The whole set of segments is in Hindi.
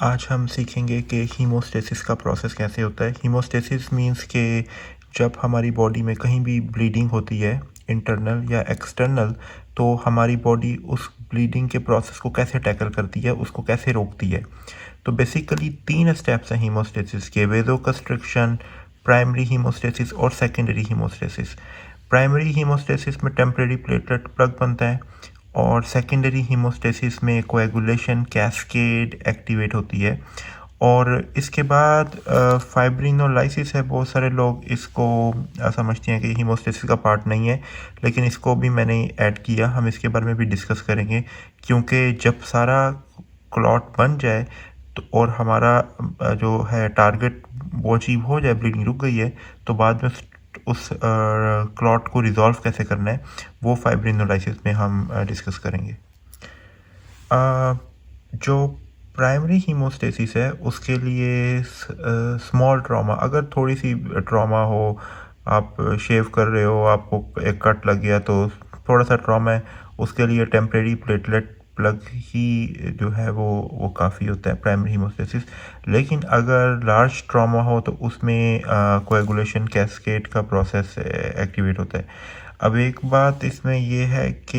आज हम सीखेंगे कि हीमोस्टेसिस का प्रोसेस कैसे होता है। हीमोस्टेसिस मींस कि जब हमारी बॉडी में कहीं भी ब्लीडिंग होती है, इंटरनल या एक्सटर्नल, तो हमारी बॉडी उस ब्लीडिंग के प्रोसेस को कैसे टैकल करती है, उसको कैसे रोकती है। तो बेसिकली 3 स्टेप्स हैं हीमोस्टेसिस के: वेसोकंस्ट्रिक्शन, प्राइमरी हीमोस्टेसिस और सेकेंडरी हीमोस्टेसिस। प्राइमरी हीमोस्टेसिस में टेम्परेरी प्लेटलेट प्लग बनता है और सेकेंडरी हीमोस्टेसिस में कोएगुलेशन कैस्केड एक्टिवेट होती है। और इसके बाद फाइब्रिनोलाइसिस है। बहुत सारे लोग इसको समझते हैं कि हीमोस्टेसिस का पार्ट नहीं है, लेकिन इसको भी मैंने ऐड किया। हम इसके बारे में भी डिस्कस करेंगे, क्योंकि जब सारा क्लॉट बन जाए तो और हमारा जो है टारगेट वो अचीव हो जाए, ब्लीडिंग रुक गई है, तो बाद में उस क्लॉट को रिजॉल्व कैसे करना है वो फाइब्रिनोलाइसिस में हम डिस्कस करेंगे। जो प्राइमरी हीमोस्टेसिस है उसके लिए स्मॉल ट्रॉमा, अगर थोड़ी सी ट्रॉमा हो, आप शेव कर रहे हो, आपको एक कट लग गया तो थोड़ा सा ट्रॉमा है, उसके लिए टेम्परेरी प्लेटलेट प्लग ही जो है वो काफ़ी होता है प्राइमरी हीमोस्टेसिस। लेकिन अगर लार्ज ट्रॉमा हो तो उसमें कोएगुलेशन कैस्केड का प्रोसेस एक्टिवेट होता है। अब एक बात इसमें ये है कि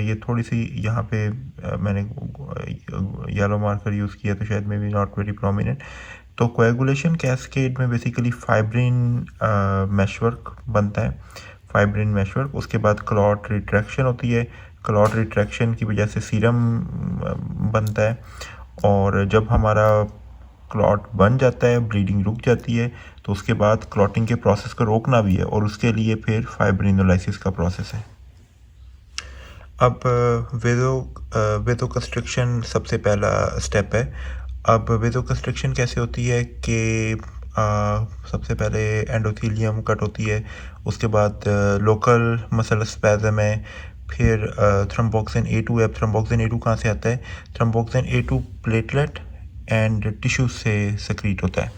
ये थोड़ी सी यहाँ पे मैंने येलो मार्कर यूज़ किया तो शायद may be not very prominent. तो कोएगुलेशन कैस्केड में बेसिकली फाइब्रिन मैशवर्क बनता है, फाइब्रिन मैशवर्क। उसके बाद क्लॉट रिट्रैक्शन होती है, क्लॉट रिट्रैक्शन की वजह से सीरम बनता है। और जब हमारा क्लॉट बन जाता है, ब्लीडिंग रुक जाती है, तो उसके बाद क्लॉटिंग के प्रोसेस को रोकना भी है, और उसके लिए फिर फाइब्रिनोलाइसिस का प्रोसेस है। अब वेसोकंस्ट्रिक्शन सबसे पहला स्टेप है। अब वेसोकंस्ट्रिक्शन कैसे होती है कि सबसे पहले एंडोथेलियम कट होती है, उसके बाद लोकल मसल स्पैज़म है, फिर थ्रोम्बोक्सिन A2 है। थ्रोम्बोक्सिन A2 कहाँ से आता है? Thromboxane A2 platelet and tissue से सेक्रीट होता है।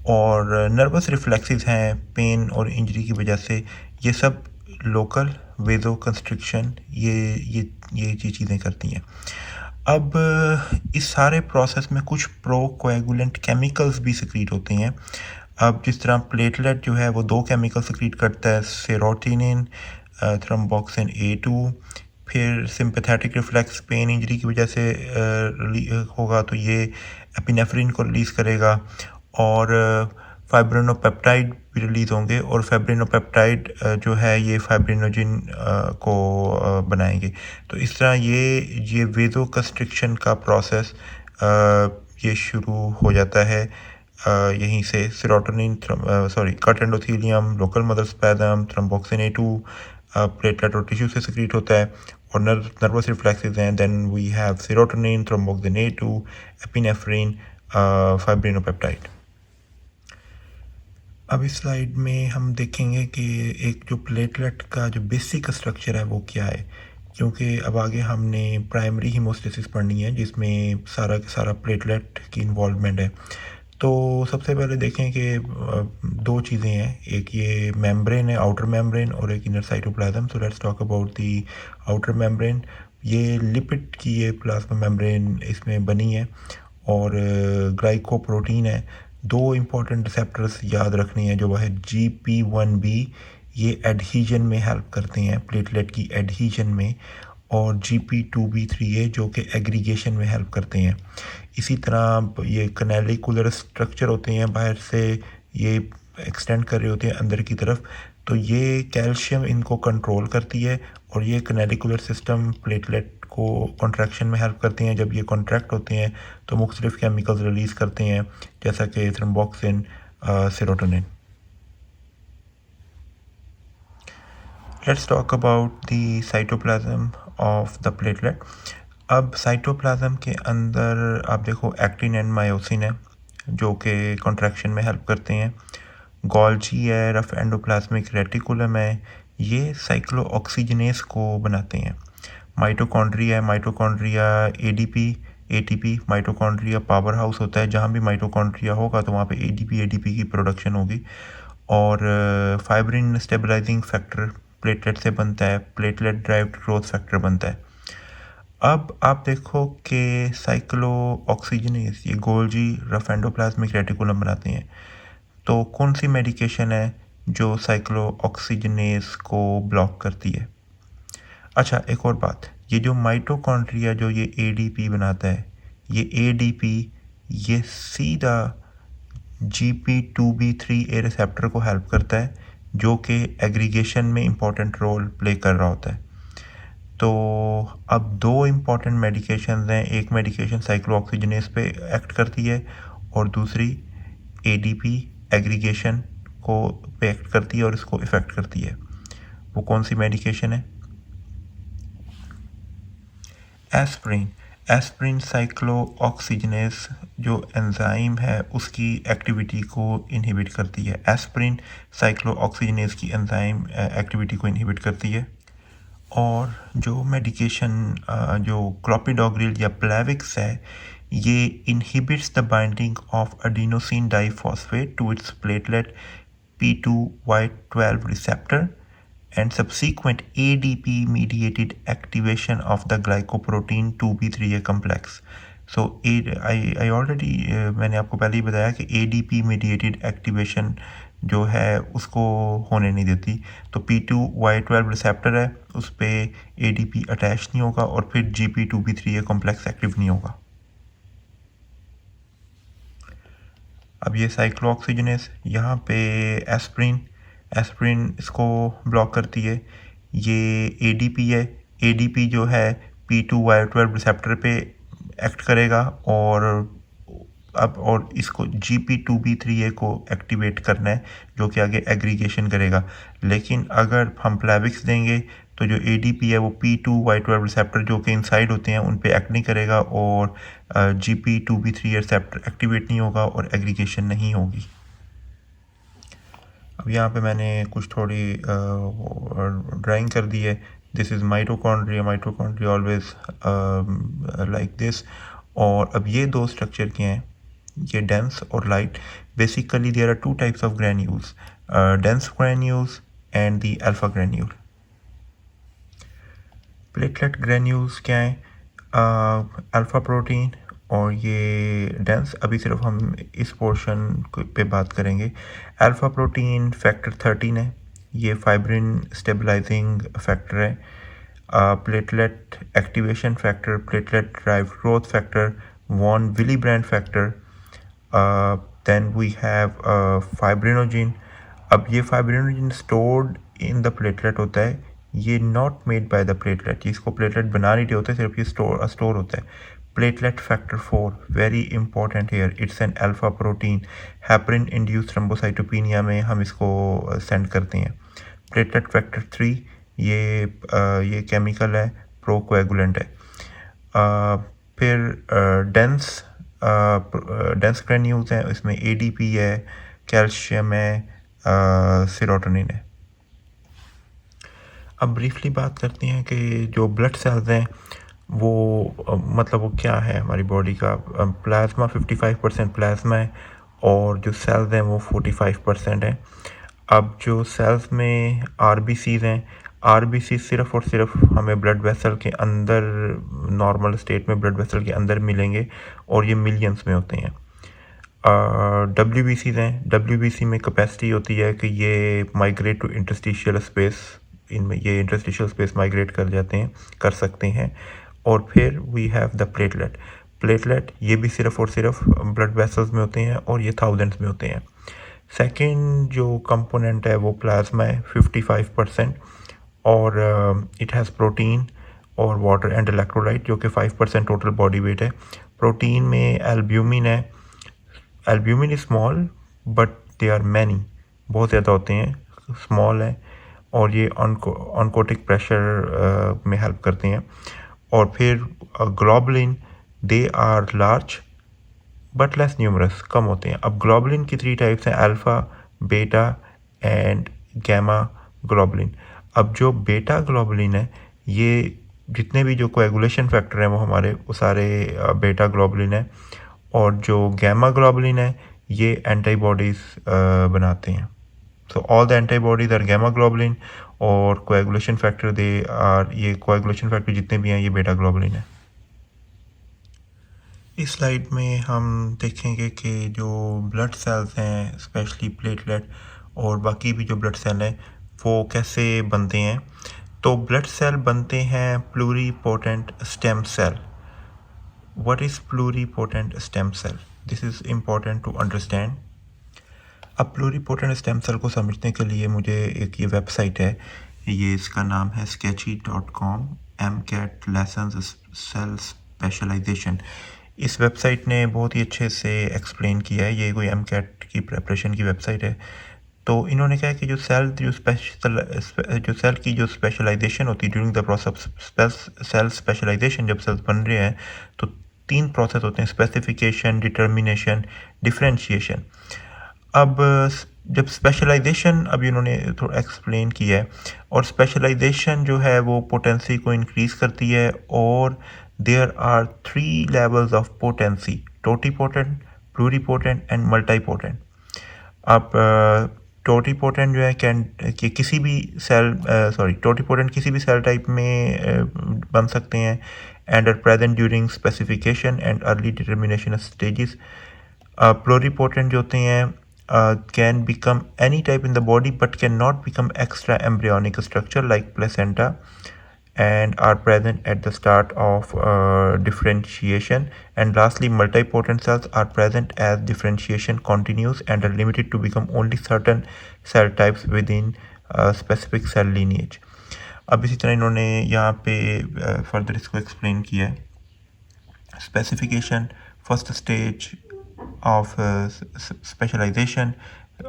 और नर्वस रिफ्लेक्सेस हैं पेन और इंजरी की वजह से, ये सब लोकल वेसोकंस्ट्रिक्शन ये चीज़ें करती हैं। अब इस सारे प्रोसेस में कुछ प्रो कोएगुलेंट केमिकल्स भी सिक्रीट होते हैं। अब जिस तरह प्लेटलेट जो है वो 2 केमिकल सिक्रीट करता है, सेरोटोनिन, थ्रोम्बोक्सिन A2। फिर सिंपैथेटिक रिफ्लेक्स पेन इंजरी की वजह से होगा तो ये एपिनेफ्रिन को रिलीज़ करेगा, और फाइब्रिनोपेप्टाइड भी रिलीज़ होंगे, और फाइब्रिनोपेप्टाइड जो है ये फाइब्रिनोजिन को बनाएंगे। तो इस तरह ये वेसोकंस्ट्रिक्शन का प्रोसेस ये शुरू हो जाता है यहीं से। Serotonin cut endothelium, local mother spasm, thromboxane A2 platelet और टिश्यू से सिक्रीट होता है, और नर्वस रिफ्लेक्सेस हैं। Then we have serotonin, thromboxane A2, epinephrine, fibrinopeptide. अब इस स्लाइड में हम देखेंगे कि एक जो प्लेटलेट का जो बेसिक स्ट्रक्चर है वो क्या है, क्योंकि अब आगे हमने प्राइमरी हीमोस्टेसिस पढ़नी है जिसमें सारा का सारा प्लेटलेट की इन्वॉल्वमेंट है। तो सबसे पहले देखें कि 2 चीज़ें हैं, एक ये मेम्ब्रेन है, आउटर मेम्ब्रेन, और एक inner cytoplasm. So let's talk about the outer membrane. ये लिपिड की ये प्लाज्मा मेम्ब्रेन इसमें बनी है, और ग्लाइकोप्रोटीन है। 2 इम्पॉर्टेंट रिसेप्टर्स याद रखने हैं जो है GP1B, ये एडहीजन में हेल्प करते हैं, प्लेटलेट की एडहीजन में, और GP2B3 है जो कि एग्रीगेशन में हेल्प करते हैं। इसी तरह ये कैनालिकुलर स्ट्रक्चर होते हैं, बाहर से ये एक्सटेंड कर रहे होते हैं अंदर की तरफ, तो ये कैल्शियम इनको कंट्रोल करती है, और ये कैनालिकुलर सिस्टम प्लेटलेट को कॉन्ट्रैक्शन में हेल्प करते हैं। जब ये कॉन्ट्रैक्ट होते हैं तो मुख्तलिफ केमिकल्स रिलीज़ करते हैं, जैसा कि thromboxane, serotonin. Let's talk about the cytoplasm of the platelet. अब साइटोप्लाज्म के अंदर आप देखो एक्टिन एंड मायोसिन है जो कि कॉन्ट्रैक्शन में हेल्प करते हैं। गोल्जी है, रफ एंडोप्लाज्मिक रेटिकुलम है, ये साइक्लोऑक्सीजनेस को बनाते हैं। माइटोकॉन्ड्रिया है, mitochondria ADP ATP, mitochondria power house होता है, जहाँ भी माइटोकॉन्ड्रिया होगा तो वहाँ पे ADP की प्रोडक्शन होगी। और फाइब्रिन स्टेबलाइजिंग फैक्टर प्लेटलेट से बनता है, प्लेटलेट ड्राइव्ड ग्रोथ फैक्टर बनता है। अब आप देखो कि साइक्लोऑक्सीजनेस ये गोल्जी रफ एंडोप्लाज्मिक रेटिकुलम बनाते हैं। तो कौन सी मेडिकेशन है जो साइक्लोऑक्सीजनेस को ब्लॉक करती है? अच्छा, एक और बात, ये जो माइटोकॉन्ड्रिया जो ये एडीपी बनाता है, ये एडीपी ये सीधा GP2B3A रिसेप्टर को हेल्प करता है, जो कि एग्रीगेशन में इम्पॉर्टेंट रोल प्ले कर रहा होता है। तो अब दो इम्पॉर्टेंट मेडिकेशंस हैं, एक मेडिकेशन साइक्लोऑक्सीजनेस पे एक्ट करती है और दूसरी एडीपी एग्रीगेशन को पे एक्ट करती है और इसको इफ़ेक्ट करती है। वो कौन सी मेडिकेशन है? एस्प्रिन। एस्प्रिन साइक्लोऑक्सीजनेस जो एंजाइम है उसकी एक्टिविटी को इनहिबिट करती है। एस्प्रिन साइक्लोऑक्सीजनेस की एंजाइम एक्टिविटी को इनहिबिट करती है। और जो मेडिकेशन जो क्लोपिडोग्रिल या प्लेविक्स है, ये inhibits the binding of adenosine diphosphate to its platelet P2Y12 receptor and subsequent ADP mediated activation of the glycoprotein 2B3A complex. So I already मैंने आपको पहले ही बताया कि ADP mediated activation जो है उसको होने नहीं देती। तो P2Y12 रिसेप्टर है, उस पर ADP अटैच नहीं होगा और फिर GP2B3A कॉम्प्लेक्स एक्टिव नहीं होगा। अब ये साइक्लोऑक्सीजनेस, यहाँ पे एस्प्रिन इसको ब्लॉक करती है। ये एडीपी है, एडीपी जो है P2Y12 रिसेप्टर पे एक्ट करेगा और इसको GP2B3A को एक्टिवेट करना है, जो कि आगे एग्रीगेशन करेगा। लेकिन अगर हम प्लेविक्स देंगे तो जो ADP है वो P2Y12 रिसेप्टर जो कि इनसाइड होते हैं उन पे एक्ट नहीं करेगा और GP2B3A रिसेप्टर एक्टिवेट नहीं होगा और एग्रीगेशन नहीं होगी। अब यहाँ पे मैंने कुछ थोड़ी ड्राइंग कर दी है। This is mitochondria always like this. और अब ये दो स्ट्रक्चर क्या हैं, ये डेंस और light. Basically there are two types of granules, dense granules and the alpha granule. Platelet granules क्या हैं? अल्फा प्रोटीन और ये डेंस। अभी सिर्फ हम इस पोर्शन पे बात करेंगे। अल्फा प्रोटीन फैक्टर 13 है, ये फाइब्रिन स्टेबलाइजिंग फैक्टर है। Platelet activation factor, platelet drive growth factor, von Willebrand factor. Then we have fibrinogen. अब ये fibrinogen stored in the platelet होता है, ये not made by the platelet, इसको प्लेटलेट बना नहीं होता है, सिर्फ ये स्टोर होता है। Platelet factor 4 very important here, it's an alpha protein. Heparin induce thrombocytopenia में हम इसको सेंड करते हैं। प्लेटलेट फैक्टर 3 ये केमिकल है, प्रोकोएगुलेंट है। फिर डेंस ग्रैन्यूल्स हैं, इसमें ADP है, कैल्शियम है, सेरोटोनिन है। अब ब्रीफली बात करते हैं कि जो ब्लड सेल्स हैं वो मतलब वो क्या है हमारी बॉडी का। प्लाज्मा 55% प्लाज्मा है और जो सेल्स हैं वो 45% हैं। अब जो सेल्स में RBCs हैं, RBC सिर्फ और सिर्फ हमें ब्लड वेसल के अंदर, नॉर्मल स्टेट में ब्लड वेसल के अंदर मिलेंगे और ये मिलियंस में होते हैं। WBCs हैं, WBC में कैपेसिटी होती है कि ये माइग्रेट टू इंटरस्टिशियल स्पेस, इनमें ये इंटरस्टिशियल स्पेस माइग्रेट कर सकते हैं। और फिर वी हैव द प्लेटलेट ये भी सिर्फ और सिर्फ ब्लड वेसल्स में होते हैं और ये थाउजेंड्स में होते हैं। सेकेंड जो कंपोनेंट है वो प्लाज्मा है 55% और इट हैज़ प्रोटीन और वाटर एंड इलेक्ट्रोलाइट जो कि 5% टोटल बॉडी वेट है। प्रोटीन में एल्ब्यूमिन है, albumin is small but they are many, बहुत ज़्यादा होते हैं, स्मॉल है और ये ऑनकोटिक प्रेशर में हेल्प करते हैं। और फिर globulin, they are large but less numerous, कम होते हैं। अब ग्लोबुलिन की 3 टाइप्स हैं, अल्फ़ा, बेटा एंड गैमा ग्लोबुलिन। अब जो बेटा ग्लोबुलिन है, ये जितने भी जो कोएगुलेशन फैक्टर हैं वो हमारे वो सारे बेटा ग्लोबुलिन है। और जो गैमा ग्लोबुलिन है ये एंटीबॉडीज़ बनाते हैं। So all the antibodies are gamma globulin और कोएगुलेशन फैक्टर ये कोएगुलेशन फैक्टर जितने भी हैं ये बेटा ग्लोबुलिन है। इस स्लाइड में हम देखेंगे कि जो ब्लड सेल्स हैं, स्पेशली प्लेटलेट और बाकी भी जो ब्लड सेल हैं, वो कैसे बनते हैं। तो ब्लड सेल बनते हैं pluripotent stem cell. What is pluripotent stem cell? This is important to understand. अब प्लूरीपोटेंट स्टेम सेल को समझने के लिए मुझे एक ये वेबसाइट है, ये इसका नाम है sketchy.com, MCAT Lessons Cell Specialization। इस वेबसाइट ने बहुत ही अच्छे से एक्सप्लेन किया है, ये कोई MCAT की प्रेपरेशन की वेबसाइट है। तो इन्होंने कहा कि जो सेल की जो स्पेशलाइजेशन होती है during the process cell specialisation, जब सेल्स बन रहे हैं तो 3 प्रोसेस होते हैं: स्पेसिफिकेशन, डिटर्मिनेशन, डिफरेंशिएशन। अब जब स्पेशलाइजेशन, अब इन्होंने थोड़ा एक्सप्लेन किया है, और स्पेशलाइजेशन जो है वो पोटेंसी को इंक्रीज़ करती है, और there are 3 levels of potency: totipotent, pluripotent and multipotent. अब टोटीपोटेंट जो है कैन कि किसी भी टोटीपोटेंट किसी भी सेल टाइप में बन सकते हैं, and are present during specification and early determination stages. Pluripotent जो होते हैं can become any type in the body but cannot become extra embryonic structure like placenta, and are present at the start of differentiation. And lastly, multipotent cells are present as differentiation continues and are limited to become only certain cell types within a specific cell lineage। अब इसी तरह इन्होंने यहाँ पे फर्दर इसको एक्सप्लेन किया है। Specification first stage of specialisation,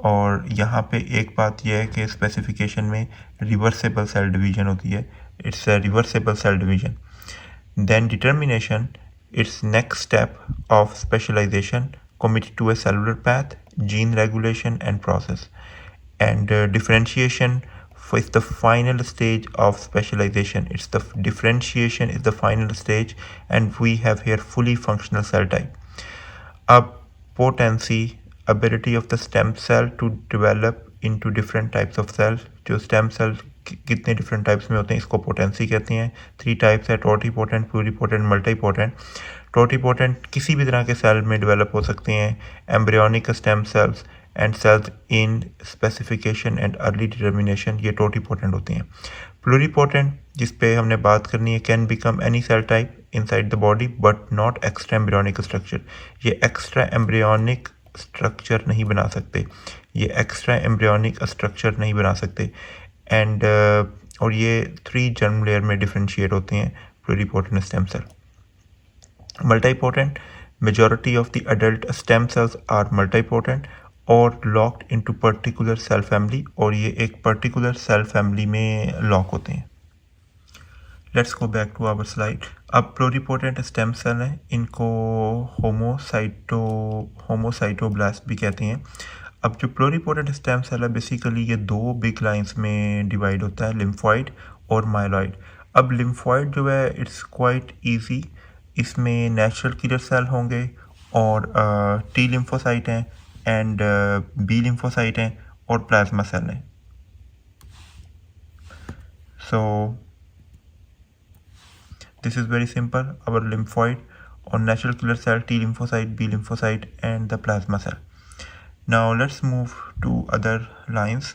और यहाँ पे एक बात यह है कि स्पेसिफिकेशन में रिवर्सेबल सेल डिवीजन होती है, it's a reversible cell division. Then determination, it's next step of specialisation committed to a cellular path, gene regulation and process। And differentiation is the final stage of specialization. It's the differentiation is the final stage, and we have here fully functional cell type। अब potency, ability of the stem cell to develop into different types of cells। जो stem cell कितने different types में होते हैं इसको potency कहते हैं। 3 types है: टोटीपोटेंट, प्लूरीपोटेंट, मल्टीपोटेंट। टोटीपोटेंट किसी भी तरह के सेल में डेवलप हो सकते हैं, embryonic stem cells and cells in specification and early determination, ये टोटीपोटेंट होते हैं। प्लूरीपोटेंट, जिस पे हमने बात करनी है, can become any cell type inside the body but not extra embryonic structure. ये एक्स्ट्रा एम्ब्रियोनिक स्ट्रक्चर नहीं बना सकते, ये एक्स्ट्रा एम्ब्रियोनिक स्ट्रक्चर नहीं बना सकते। एंड और ये 3 जर्म लेयर में डिफ्रेंशिएट होते हैं pluripotent stem cell. Multipotent, majority of the adult stem cells are multipotent or locked into particular cell family, और ये एक particular cell family में lock होते हैं। Let's go back to our slide। अब pluripotent stem cell हैं, इनको होमोसाइटोब्लास्ट भी कहते हैं। अब जो pluripotent stem cell है बेसिकली ये 2 बिग लाइंस में डिवाइड होता है, लिम्फॉइड और माइलॉइड। अब लिम्फॉइड जो है इट्स क्वाइट ईजी, इसमें नेचुरल किलर सेल होंगे, और टी लिम्फोसाइट हैं, एंड बी लिम्फोसाइट हैं, और प्लाज्मा सेल हैं। So this is very simple, our lymphoid और natural killer cell, T lymphocyte, B lymphocyte and the plasma cell. Now let's move to other lines.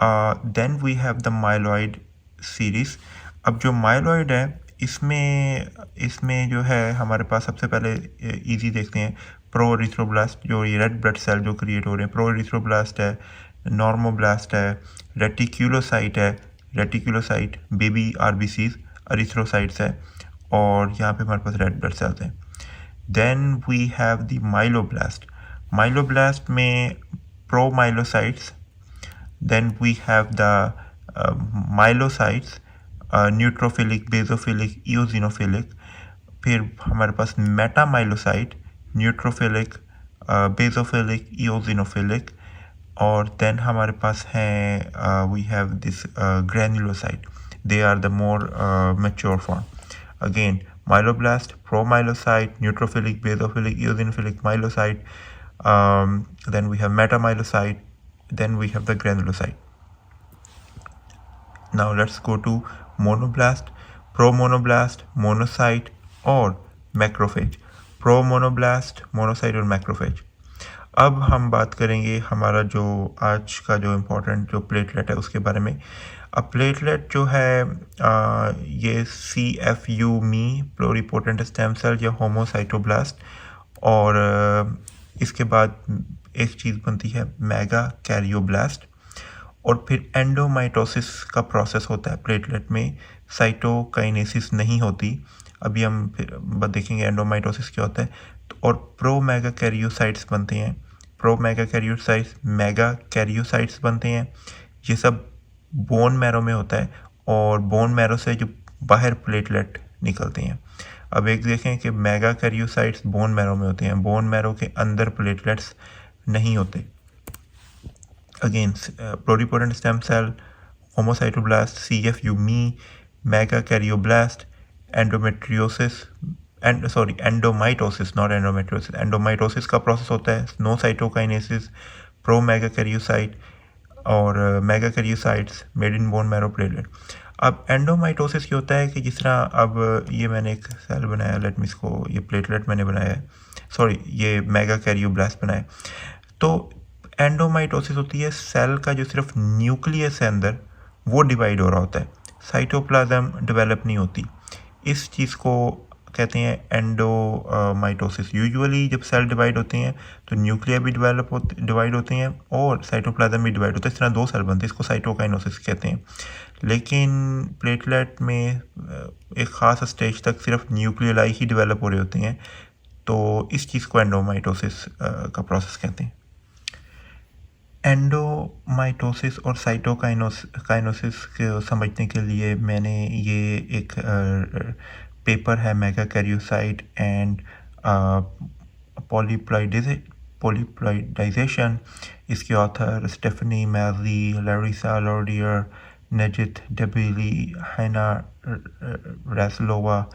Then we have the myeloid series. अब जो माइलॉइड है इसमें जो है हमारे पास सबसे पहले इजी देखते हैं प्रोइरिथ्रोब्लास्ट, जो ये रेड ब्लड सेल जो क्रिएट हो रहे हैं। प्रोइरिथ्रोब्लास्ट है, नॉर्मोब्लास्ट है, रेटिकुलोसाइट बेबी आरबीसीज, एरिथ्रोसाइट्स है, और यहाँ पे हमारे पास रेड ब्लड सेल्स हैं। Then we have the myeloblast. Myeloblast में promyelocytes, then we have the myelocytes, neutrophilic, basophilic, eosinophilic. फिर हमारे पास मेटामाइलोसाइट, न्यूट्रोफिलिक, बेजोफिलिक, इओजिनोफिलिक, और देन हमारे पास हैं we have this granulocyte, they are the more mature form. Again myeloblast, promyelocyte, neutrophilic, basophilic, eosinophilic, myelocyte, then we have metamyelocyte, then we have the granulocyte। Now let's go to monoblast, promonoblast, monocyte और macrophage। प्रो मोनोब्लास्ट, मोनोसाइट और मैक्रोफेज। अब हम बात करेंगे हमारा जो आज का जो इम्पोर्टेंट जो प्लेटलेट है उसके बारे में। अब प्लेटलेट जो है ये CFU मी प्लूरिपोटेंट स्टेम सेल या होमोसाइटोब्लास्ट, और इसके बाद एक चीज़ बनती है मेगा कैरियोब्लास्ट, और फिर एंडोमाइटोसिस का प्रोसेस होता है प्लेटलेट में, साइटोकाइनेसिस नहीं होती। अभी हम फिर देखेंगे एंडोमाइटोसिस क्या होता है। और प्रो मेगा कैरियोसाइट्स बनते हैं, pro mega karyocytes, mega karyocytes बनते हैं। ये सब बोन मैरो में होता है, और बोन मैरो से जो बाहर प्लेटलेट निकलते हैं। अब एक देखें कि मेगा कैरियोसाइट्स बोन मैरो में होते हैं, बोन मैरो के अंदर प्लेटलेट्स नहीं होते। Again pluripotent stem cell, hemocytoblast, CFU me, megakaryoblast, endometriosis endomitosis, not endometriosis, endomitosis का प्रोसेस होता है, no cytokinesis, promegakaryocyte और megakaryocytes made in bone marrow platelet. अब एंडोमाइटोसिस क्या होता है कि जिस तरह अब ये मैंने एक सेल बनाया, लेट मी इसको, ये प्लेटलेट मैंने बनाया है, सॉरी ये मेगा कैरियोब्लास्ट बनाया। तो एंडोमाइटोसिस होती है सेल का जो सिर्फ न्यूक्लियस है अंदर वो डिवाइड हो रहा होता है, साइटोप्लाज्म डेवलप नहीं होती। इस चीज़ को कहते हैं एंडोमाइटोसिस। यूजुअली जब सेल डिवाइड होते हैं तो न्यूक्लिया भी डिवाइड होते हैं और साइटोप्लाज्म भी डिवाइड होता है, इस तरह दो सेल बनते हैं, इसको साइटोकाइनेसिस कहते हैं। लेकिन प्लेटलेट में एक ख़ास स्टेज तक सिर्फ न्यूक्लियलाई ही डेवलप हो रहे होते हैं, तो इस चीज़ को एंडोमाइटोसिस का प्रोसेस कहते हैं। एंडोमाइटोसिस और साइटोकाइनेसिस को समझने के लिए मैंने ये एक पेपर है, मेगा कैरियोसाइट एंड पॉलीप्लाइडाइजेशन। इसके author Stephanie Mazzi, Larissa Lordier, Najet Debili, Hana Raslova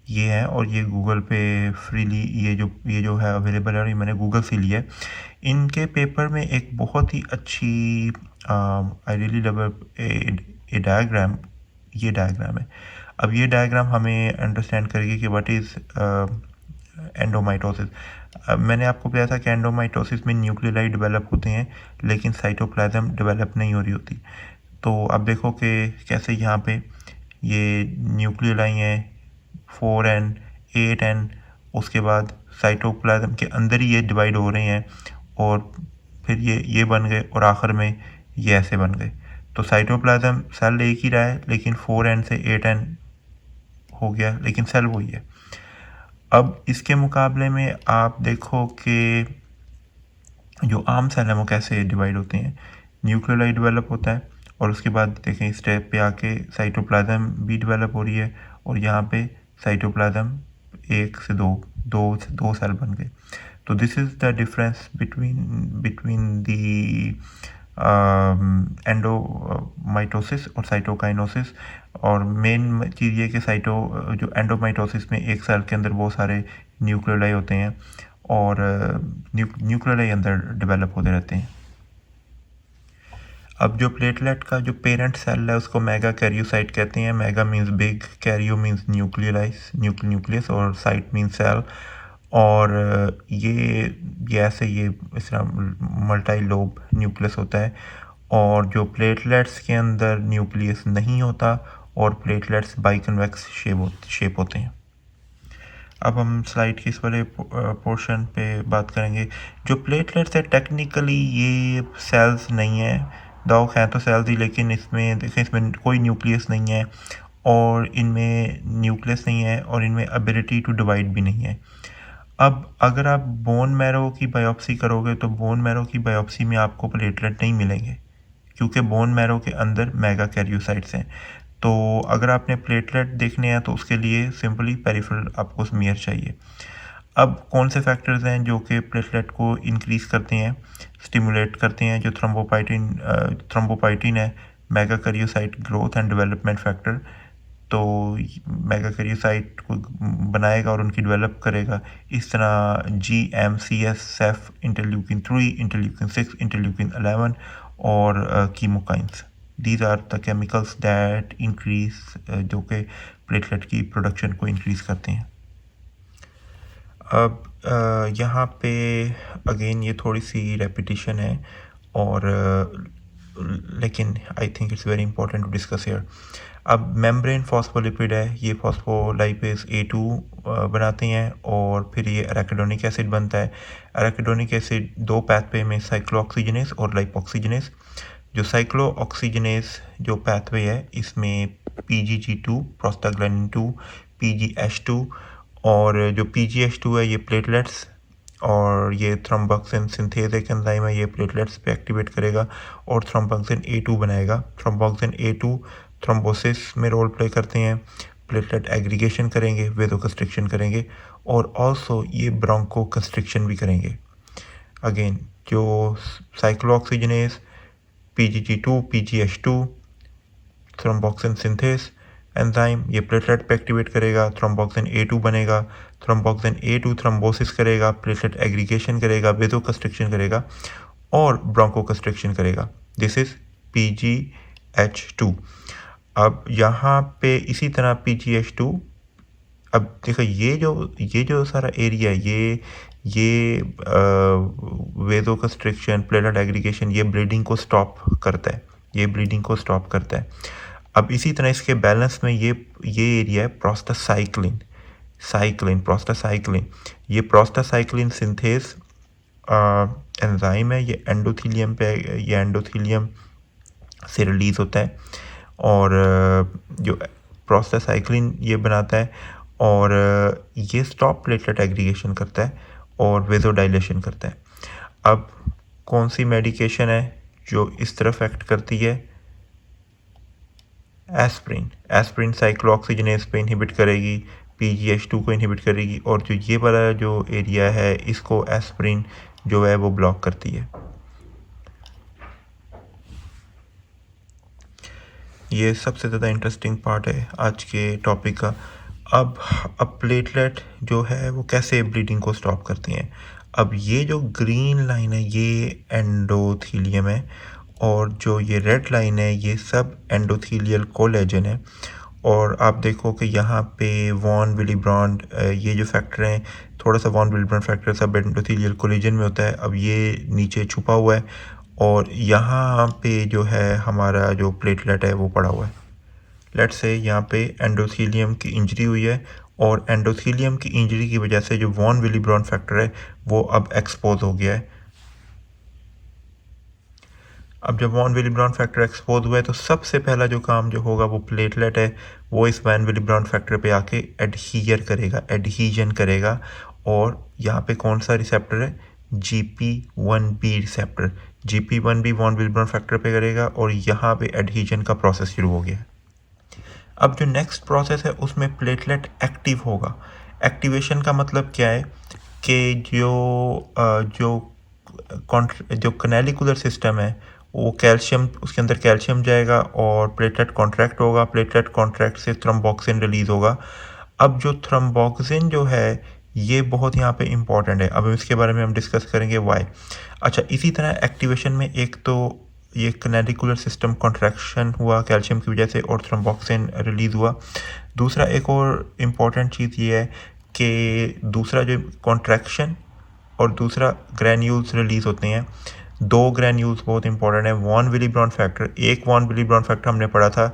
ये हैं, और ये गूगल पे फ्रीली ये जो है अवेलेबल है, और ये मैंने गूगल से लिया है। इनके पेपर में एक बहुत ही अच्छी I really love A diagram, ये डायग्राम है। अब ये डायग्राम हमें अंडरस्टैंड करेगी कि व्हाट इज़ एंडोमाइटोसिस। मैंने आपको बताया था कि एंडोमाइटोसिस में न्यूक्लियाई डेवलप होते हैं लेकिन साइटोप्लाज्म डेवलप नहीं हो रही होती। तो अब देखो कि कैसे यहाँ पे ये न्यूक्लियाई हैं 4n 8n, उसके बाद साइटोप्लाज्म के अंदर ही ये डिवाइड हो रहे हैं, और फिर ये बन गए, और आखिर में ये ऐसे बन गए। तो साइटोप्लाज्म सेल एक ही रहा है लेकिन 4n से 8n हो गया, लेकिन सेल वही है। अब इसके मुकाबले में आप देखो कि जो आम सेल हैं वो कैसे डिवाइड होते हैं। न्यूक्लियाई डेवलप होता है, और उसके बाद देखें स्टेप पे आके साइटोप्लाज्म भी डेवलप हो रही है, और यहाँ पे साइटोप्लाज्म एक से दो सेल बन गए। तो this is the difference between the एंडोमाइटोसिस और साइटोकाइनेसिस। और मेन चीज़ ये कि जो एंडोमाइटोसिस में एक सेल के अंदर बहुत सारे न्यूक्लियाई होते हैं, और न्यूक्लियाई अंदर डेवलप होते रहते हैं। अब जो प्लेटलेट का जो पेरेंट सेल है उसको मेगा कैरियोसाइट कहते हैं। Mega means big, Cairo means nucleus, और साइट मीन्स सेल। और ये ऐसे ये इस तरह मल्टी लोब न्यूक्लियस होता है, और जो प्लेटलेट्स के अंदर न्यूक्लियस नहीं होता, और प्लेटलेट्स बाइकन्वेक्स शेप होते हैं। अब हम स्लाइड के इस वाले पोर्शन पे बात करेंगे। जो प्लेटलेट्स है टेक्निकली ये सेल्स नहीं है, दो हैं तो सेल्स ही, लेकिन इसमें देखें इसमें कोई न्यूक्लियस नहीं है, और इनमें न्यूक्लियस नहीं है, और इनमें एबिलिटी टू डिवाइड भी नहीं है। अब अगर आप बोन मैरो की बायोप्सी करोगे तो बोन मैरो की बायोप्सी में आपको प्लेटलेट नहीं मिलेंगे, क्योंकि बोन मैरो के अंदर मेगा कैरियोसाइट्स हैं। तो अगर आपने प्लेटलेट देखने हैं तो उसके लिए सिंपली पेरिफेरल आपको स्मीयर चाहिए। अब कौन से फैक्टर्स हैं जो कि प्लेटलेट को इंक्रीज करते हैं, स्टिमुलेट करते हैं? जो थ्रोम्बोपाइटिन है, mega karyocyte growth and development factor. तो मेगा कैरियोसाइट को बनाएगा और उनकी डेवलप करेगा। इस तरह GM-CSF, safe, interleukin 3, interleukin 6, interleukin 11 और chemokines. These are the chemicals that increase, जो कि प्लेटलेट की प्रोडक्शन को इंक्रीज करते हैं। अब यहाँ पे अगेन ये थोड़ी सी रेपिटिशन है और लेकिन I think it's very important to discuss here. अब मेम्ब्रेन फॉस्फोलिपिड है, ये फॉस्फोलाइपेज A2 बनाते हैं और फिर ये एराकिडोनिक एसिड बनता है। एराकिडोनिक एसिड दो पाथवे में साइक्लोऑक्सीजनेस और लाइपोक्सीजनेस। जो साइक्लोऑक्सीजनेस जो पाथवे है इसमें PGG2 प्रोस्टाग्लैंडिन 2 PGH2 और जो PGH2 है ये प्लेटलेट्स और ये थ्रोम्बोक्सिन सिंथेज एक एंजाइम है, ये प्लेटलेट्स पे एक्टिवेट करेगा और थ्रोम्बोक्सिन A2 बनाएगा। थ्रोम्बोक्सिन A2 थ्रोम्बोसिस में रोल प्ले करते हैं, प्लेटलेट एग्रीगेशन करेंगे, वेसोकंस्ट्रिक्शन करेंगे और ऑल्सो ये ब्रोंको कंस्ट्रिक्शन भी करेंगे। अगेन जो cyclooxygenase PGG2 PGH2 thromboxane synthase enzyme ये प्लेटलेट पे एक्टिवेट करेगा, थ्रोम्बोक्सिन A2 बनेगा, थ्रोम्बोक्सिन A2 थ्रोम्बोसिस करेगा, प्लेटलेट एग्रीगेशन करेगा, वेसोकंस्ट्रिक्शन करेगा और ब्रोंकोकंस्ट्रिक्शन करेगा। This is PGH2। अब यहाँ पे इसी तरह PGH2, अब देखो ये जो सारा एरिया है ये वेसोकंस्ट्रिक्शन प्लेटलेट एग्रीगेशन ये ब्लीडिंग को स्टॉप करता है, ये ब्लीडिंग को स्टॉप करता है। अब इसी तरह इसके बैलेंस में ये एरिया है प्रोस्टासाइक्लिन, प्रोस्टासाइक्लिन। ये प्रोस्टासाइक्लिन सिंथेज एंजाइम है, ये एंडोथीलियम पे, ये एंडोथीलियम से रिलीज होता है और जो प्रोस्टासाइक्लिन ये बनाता है और ये स्टॉप प्लेटलेट एग्रीगेशन करता है और वेसोडाइलेशन करता है। अब कौन सी मेडिकेशन है जो इस तरफ एक्ट करती है? एस्प्रिन साइक्लोऑक्सीजनेस पे इनहिबिट करेगी, PGH2 को इनहिबिट करेगी और जो ये वाला जो एरिया है इसको एस्प्रिन जो है वो ब्लॉक करती है। ये सबसे ज़्यादा इंटरेस्टिंग पार्ट है आज के टॉपिक का। अब प्लेटलेट जो है वो कैसे ब्लीडिंग को स्टॉप करती हैं। अब ये जो ग्रीन लाइन है ये एंडोथीलियम है और जो ये रेड लाइन है ये सब एंडोथीलियल कोलेजन है। और आप देखो कि यहाँ पे वॉन विलीब्रॉन्ड ये जो फैक्टर हैं, थोड़ा सा वॉन विलीब्रॉन्ड फैक्टर सब एंडोथीलियल कोलेजन में होता है। अब ये नीचे छुपा हुआ है और यहाँ पे जो है हमारा जो प्लेटलेट है वो पड़ा हुआ है। लेट्स से यहाँ पे एंडोथीलियम की इंजरी हुई है और एंडोथीलियम की इंजरी की वजह से जो वॉन विलीब्रॉन्ड फैक्टर है वो अब एक्सपोज हो गया है। अब जब वॉन विलीब्रॉन्ड फैक्टर एक्सपोज हुआ है तो सबसे पहला जो काम जो होगा वो प्लेटलेट है वो इस वॉन विलीब्रॉन्ड फैक्टर पे आके एडहीयर करेगा, एडहीजन करेगा। और यहाँ पे कौन सा रिसेप्टर है? GP1B receptor. GP1B von Willebrand factor पे करेगा और यहाँ पे एडहीजन का प्रोसेस शुरू हो गया। अब जो नेक्स्ट प्रोसेस है उसमें प्लेटलेट एक्टिव होगा। एक्टिवेशन का मतलब क्या है कि जो कैनालिकुलर सिस्टम है वो कैल्शियम, उसके अंदर कैल्शियम जाएगा और प्लेटलेट कॉन्ट्रैक्ट होगा, प्लेटलेट कॉन्ट्रैक्ट से थ्रोम्बोक्सिन रिलीज होगा। अब जो थ्रोम्बोक्सिन जो है ये बहुत यहाँ पे इम्पॉर्टेंट है, अब इसके बारे में हम डिस्कस करेंगे वाई। अच्छा, इसी तरह एक्टिवेशन में एक तो ये कैनालिकुलर सिस्टम कॉन्ट्रैक्शन हुआ कैल्शियम की वजह से और थ्रोम्बोक्सिन रिलीज हुआ। दूसरा एक और इम्पॉर्टेंट चीज़ ये है कि दूसरा जो कॉन्ट्रैक्शन और दूसरा ग्रैन्यूल्स रिलीज होते हैं। दो ग्रैन्यूल्स बहुत इंपॉर्टेंट है। वॉन विलीब्रॉन्ड फैक्टर, एक वॉन विलीब्रॉन्ड फैक्टर हमने पढ़ा था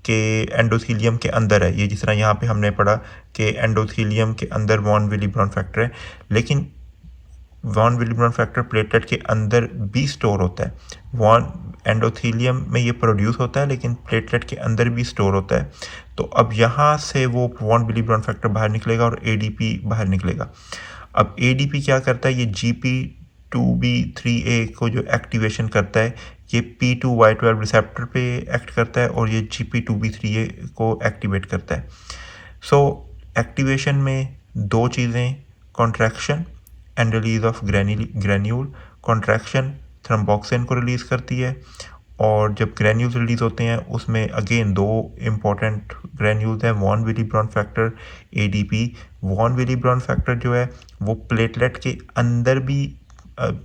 कि एंडोथीलियम के अंदर है, ये जिस तरह यहाँ पे हमने पढ़ा कि एंडोथीलियम के अंदर वॉन विलीब्रॉन्ड फैक्टर है, लेकिन वॉन विलीब्रॉन्ड फैक्टर प्लेटलेट के अंदर भी स्टोर होता है। वॉन एंडोथीलियम में ये प्रोड्यूस होता है लेकिन प्लेटलेट के अंदर भी स्टोर होता है। तो अब यहाँ से वो वॉन विलीब्रॉन्ड फैक्टर बाहर निकलेगा और ADP बाहर निकलेगा। अब ADP क्या करता है? ये GP2B3A को जो एक्टिवेशन करता है ये P2Y12 रिसेप्टर पे एक्ट करता है और ये GP2B3A को एक्टिवेट करता है। सो एक्टिवेशन में दो चीज़ें, contraction and release of granule. Contraction thromboxane को रिलीज़ करती है और जब ग्रैन्यूल्स रिलीज़ होते हैं उसमें अगेन दो इम्पॉर्टेंट ग्रैन्यूल्स हैं, von Willebrand factor ADP। Von Willebrand factor जो है वो प्लेटलेट के अंदर भी,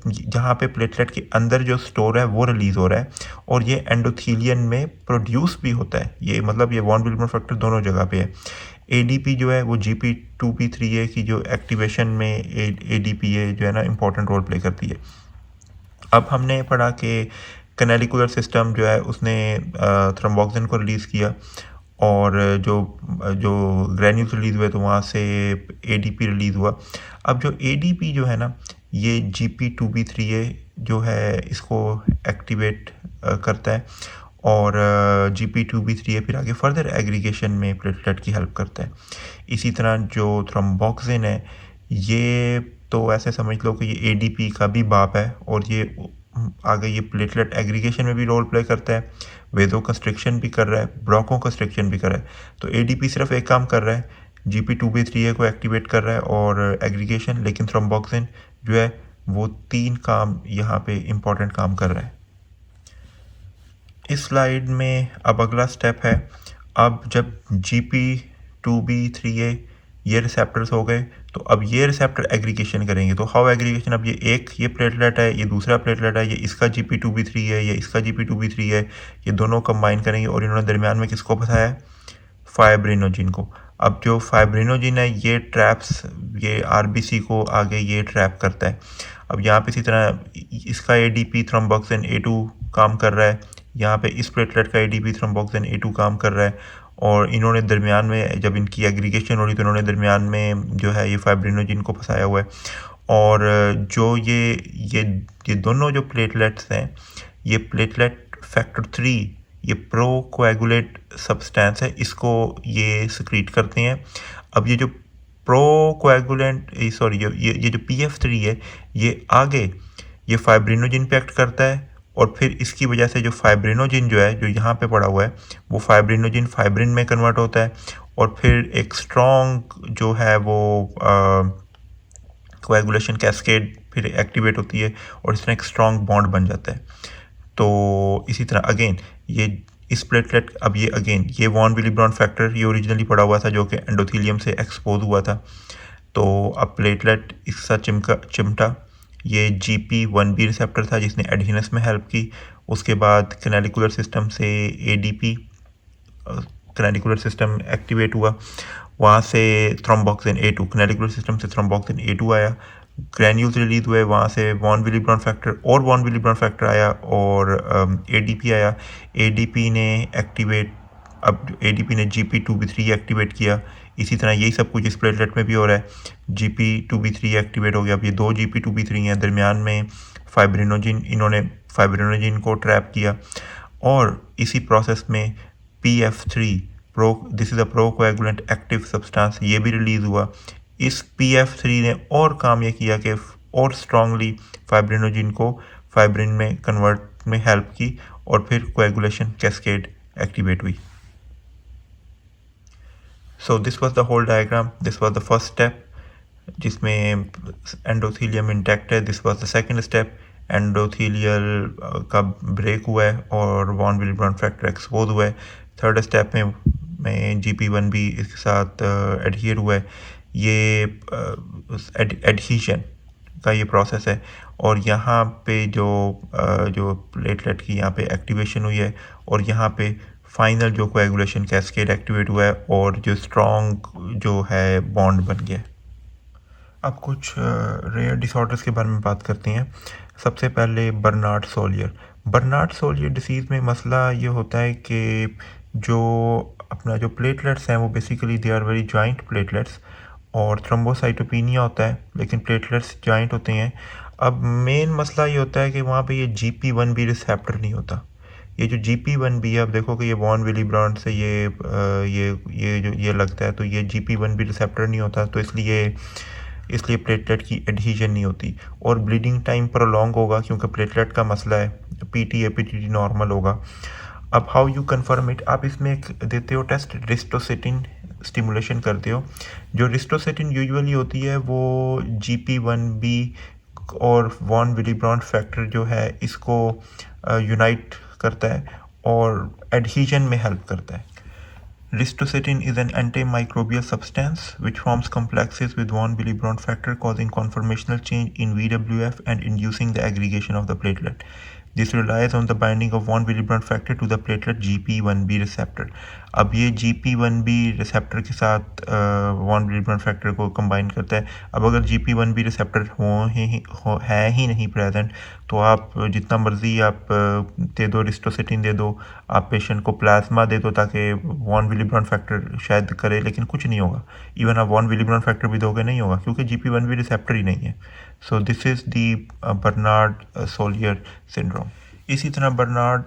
जहाँ पे प्लेटलेट के अंदर जो स्टोर है वो रिलीज़ हो रहा है और ये एंडोथीलियन में प्रोड्यूस भी होता है। ये मतलब ये वॉन विलीब्रॉन्ड फैक्टर दोनों जगह पे है। ADP जो है वो GP2B3A की जो एक्टिवेशन में ADPA जो है ना इम्पोर्टेंट रोल प्ले करती है। अब हमने पढ़ा कि कैनालिकुलर सिस्टम जो है उसने थ्रोम्बोक्सिन को रिलीज़ किया और जो जो ग्रैन्यूल्स रिलीज़ हुए तो वहाँ से ADP रिलीज़ हुआ। अब जो ADP जो है ना ये GP2B3A जो है इसको एक्टिवेट करता है और GP2B3A फिर आगे फर्दर एग्रीगेशन में प्लेटलेट की हेल्प करता है। इसी तरह जो थ्रोम्बोक्सिन है ये तो ऐसे समझ लो कि ये ADP का भी बाप है और ये आगे ये प्लेटलेट एग्रीगेशन में भी रोल प्ले करता है, वेजो कंस्ट्रिक्शन भी कर रहा है, ब्रोंको कंस्ट्रिक्शन भी कर रहा है। तो ADP सिर्फ एक काम कर रहा है, GP2B3A को एक्टिवेट कर रहा है और एग्रीगेशन, लेकिन थ्रोम्बोक्सिन जो है वो 3 काम यहाँ पे इम्पोर्टेंट काम कर रहा है। इस स्लाइड में अब अगला स्टेप है, अब जब GP2B3A ये रिसेप्टर्स हो गए तो अब ये रिसेप्टर एग्रीगेशन करेंगे। तो हाउ एग्रीगेशन, अब ये प्लेटलेट है, ये दूसरा प्लेटलेट है, ये इसका GP2B3 है, ये इसका GP2B3 है, ये दोनों कंबाइन करेंगे और इन्होंने दरमियान में किसको फंसाया है, फाइब्रिनोजिन को। अब जो फाइब्रिनोजिन है ये ट्रैप्स ये RBC को आगे ये ट्रैप करता है। अब यहाँ पे इसी तरह इसका ADP थ्रोम्बोक्सिन A2 काम कर रहा है, यहाँ पे इस प्लेटलेट का ADP थ्रोम्बोक्सिन A2 काम कर रहा है और इन्होंने दरमियान में जब इनकी एग्रीगेशन हो रही तो इन्होंने दरमियान में जो है ये फाइब्रिनोजिन को फंसाया हुआ है। और जो ये दोनों जो प्लेटलेट्स हैं ये प्लेटलेट फैक्टर 3 ये प्रो कोएगुलेट सब्सटेंस है, इसको ये सिक्रीट करते हैं। अब ये जो प्रो कोएगुलेंट सॉरी ये जो PF3 है ये आगे ये फाइब्रिनोजिन पे एक्ट करता है और फिर इसकी वजह से जो फाइब्रिनोजिन जो है जो यहाँ पे पड़ा हुआ है वो फाइब्रिनोजिन फाइब्रिन में कन्वर्ट होता है और फिर एक स्ट्रॉन्ग जो है वो कोएगुलेशन कैस्केड फिर एक्टिवेट होती है और इसमें एक स्ट्रॉन्ग बॉन्ड बन जाता है। तो इसी तरह अगेन ये इस प्लेटलेट अब ये अगेन ये वॉन विलीब्रॉन फैक्टर ये ओरिजिनली पड़ा हुआ था जो कि एंडोथेलियम से एक्सपोज हुआ था। तो अब प्लेटलेट इसका चिमटा ये GP1B रिसेप्टर था जिसने एडहेनेंस में हेल्प की। उसके बाद कैनालिकुलर सिस्टम से ADP कैनालिकुलर सिस्टम एक्टिवेट हुआ, वहाँ से थ्रोम्बोक्सिन A2 कैनालिकुलर सिस्टम से थ्रोम्बोक्सिन A2 आया, ग्रैन्यूल्स रिलीज हुए, वहाँ से वॉन विलीब्रॉन फैक्टर और वॉन विलीब्रॉन फैक्टर आया और ADP आया। ADP ने एक्टिवेट अब ADP ने GP2B3 एक्टिवेट किया। इसी तरह यही सब कुछ इस प्लेटलेट में भी हो रहा है, GP2B3 एक्टिवेट हो गया। अब ये 2 GP2B3 हैं, दरमियान में फाइब्रिनोजिन, इन्होंने फाइब्रिनोजिन को ट्रैप किया और इसी प्रोसेस में PF3 this is a pro coagulant active substance ये भी रिलीज़ हुआ। इस PF3 ने और काम ये किया कि और स्ट्रांगली फाइब्रिनोजिन को फाइब्रिन में कन्वर्ट में हेल्प की और फिर कोएगुलेशन कैस्केड एक्टिवेट हुई। So this was the whole diagram. This was the first step जिसमें एंडोथीलियम इंटैक्ट है। This was the second step, endothelial का ब्रेक हुआ है और वॉन विलीब्रॉन फैक्टर एक्सपोज हुआ है। थर्ड स्टेप में GP1B इसके साथ एडहियर हुआ है। ये एडहीशन का ये प्रोसेस है और यहाँ पे जो प्लेटलेट की यहाँ पे एक्टिवेशन हुई है और यहाँ पे फाइनल जो कोएगुलेशन कैस्केड एक्टिवेट हुआ है और जो स्ट्रॉन्ग जो है बॉन्ड बन गया। अब कुछ रेयर डिसऑर्डर्स के बारे में बात करते हैं। सबसे पहले बर्नार्ड सोलियर डिसीज़ में मसला ये होता है कि जो प्लेटलेट्स हैं वो basically they are very joint platelets और थ्रोम्बोसाइटोपिनिया होता है लेकिन प्लेटलेट्स जॉइंट होते हैं। अब मेन मसला ये होता है कि वहाँ पे ये GP1B रिसेप्टर नहीं होता। ये जो GP1B है, आप देखो कि ये वॉन विलीब्रॉन से ये लगता है, तो ये GP1B रिसेप्टर नहीं होता, तो इसलिए प्लेटलेट की एडहीजन नहीं होती और ब्लीडिंग टाइम प्रोलॉन्ग होगा क्योंकि प्लेटलेट का मसला है, PTAPTT नॉर्मल होगा। अब हाउ यू कन्फर्म इट, आप इसमें एक देते हो टेस्ट, रिस्टोसिटिन स्टिमुलेशन करते हो। जो रिस्टोसिटिन यूजुअली होती है वो GP1B और वॉन विलीब्रॉन फैक्टर जो है इसको यूनाइट करता है और एडहीजन में हेल्प करता है। Ristocetin is an antimicrobial substance which forms complexes with von Willebrand factor causing conformational change in VWF and inducing the aggregation of the platelet. This relies on the binding of von Willebrand factor to the platelet GP1B receptor. अब ये GP1B रिसेप्टर के साथ वॉन विली ब्रॉन्ट फैक्टर को कंबाइन करता है। अब अगर GP1B रिसेप्टर है ही नहीं प्रेजेंट, तो आप जितना मर्जी आप दे दो, रिस्टोसिटिन दे दो, आप पेशेंट को प्लाज्मा दे दो ताकि वॉन विली ब्रॉन्ट फैक्टर शायद करे, लेकिन कुछ नहीं होगा। इवन आप वॉन विली ब्रॉन्ट फैक्टर भी दोगे नहीं होगा, क्योंकि GP1B रिसेप्टर ही नहीं है। So this is the Bernard Soulier syndrome. इसी तरह बर्नार्ड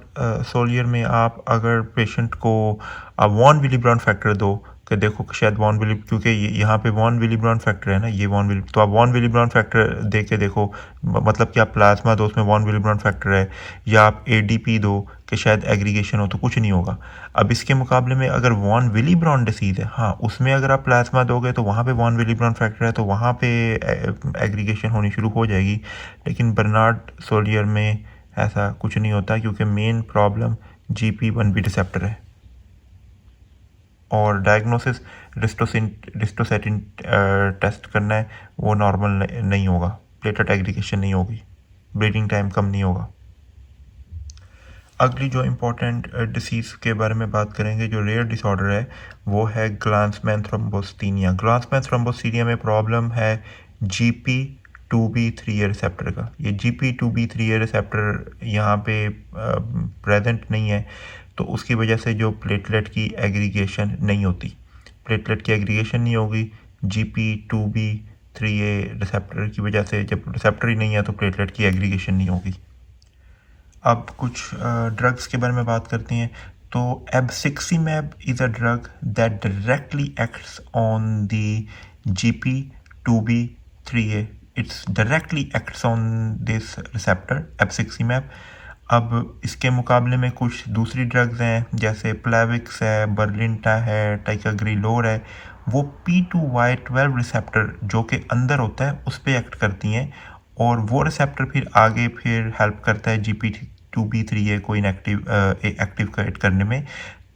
सोलियर में आप अगर पेशेंट को आप वॉन विली ब्रॉन्ट फैक्टर दो कि देखो शायद वॉन विली, क्योंकि यहाँ पे वॉन विली ब्रॉन्ट फैक्टर है ना, ये वॉन विली, तो आप वॉन विली ब्रॉन्ट फैक्टर दे के देखो, मतलब कि आप प्लाज्मा दो उसमें वॉन विली ब्रॉन्ट फैक्टर है, या आप ADP दो कि शायद एग्रीगेशन हो, तो कुछ नहीं होगा। अब इसके मुकाबले में अगर वॉन विली ब्रॉन्ट डिसीज़ है, हाँ उसमें अगर आप प्लाज्मा दोगे तो वहाँ पे वॉन विली ब्रॉन्ट फैक्टर है, तो वहाँ पे एग्रीगेशन होनी शुरू हो जाएगी। लेकिन बर्नार्ड सोलियर में ऐसा कुछ नहीं होता, क्योंकि मेन प्रॉब्लम GP1B रिसेप्टर है। और डायग्नोसिस रिस्टोसेटिन टेस्ट करना है, वो नॉर्मल नहीं होगा, प्लेटलेट एग्रीगेशन नहीं होगी, ब्लीडिंग टाइम कम नहीं होगा। अगली जो इम्पोर्टेंट डिसीज़ के बारे में बात करेंगे, जो रेयर डिसऑर्डर है, वो है ग्लांसमैन थ्रोम्बोसिटीनिया। ग्लांसमैन थ्रोम्बोसिटीनिया में प्रॉब्लम है GP2B3A रिसेप्टर का। ये GP2B3A रिसेप्टर यहाँ पे प्रेजेंट नहीं है, तो उसकी वजह से जो प्लेटलेट की एग्रीगेशन नहीं होती, प्लेटलेट की एग्रीगेशन नहीं होगी GP2B3A रिसेप्टर की वजह से। जब रिसेप्टर ही नहीं है तो प्लेटलेट की एग्रीगेशन नहीं होगी। अब कुछ ड्रग्स के बारे में बात करते हैं। तो abciximab is a drug that directly acts on the GP2B3A। It's directly acts on this receptor abciximab. अब इसके मुकाबले में कुछ दूसरी ड्रग्स हैं, जैसे प्लेविक्स है, बर्लिंटा है, टाइकाग्रिलोर है, वो P2Y12 रिसेप्टर जो कि अंदर होता है उस पर एक्ट करती हैं, और वो रिसेप्टर फिर आगे फिर हेल्प करता है GP2B3A को एक्टिव करने में।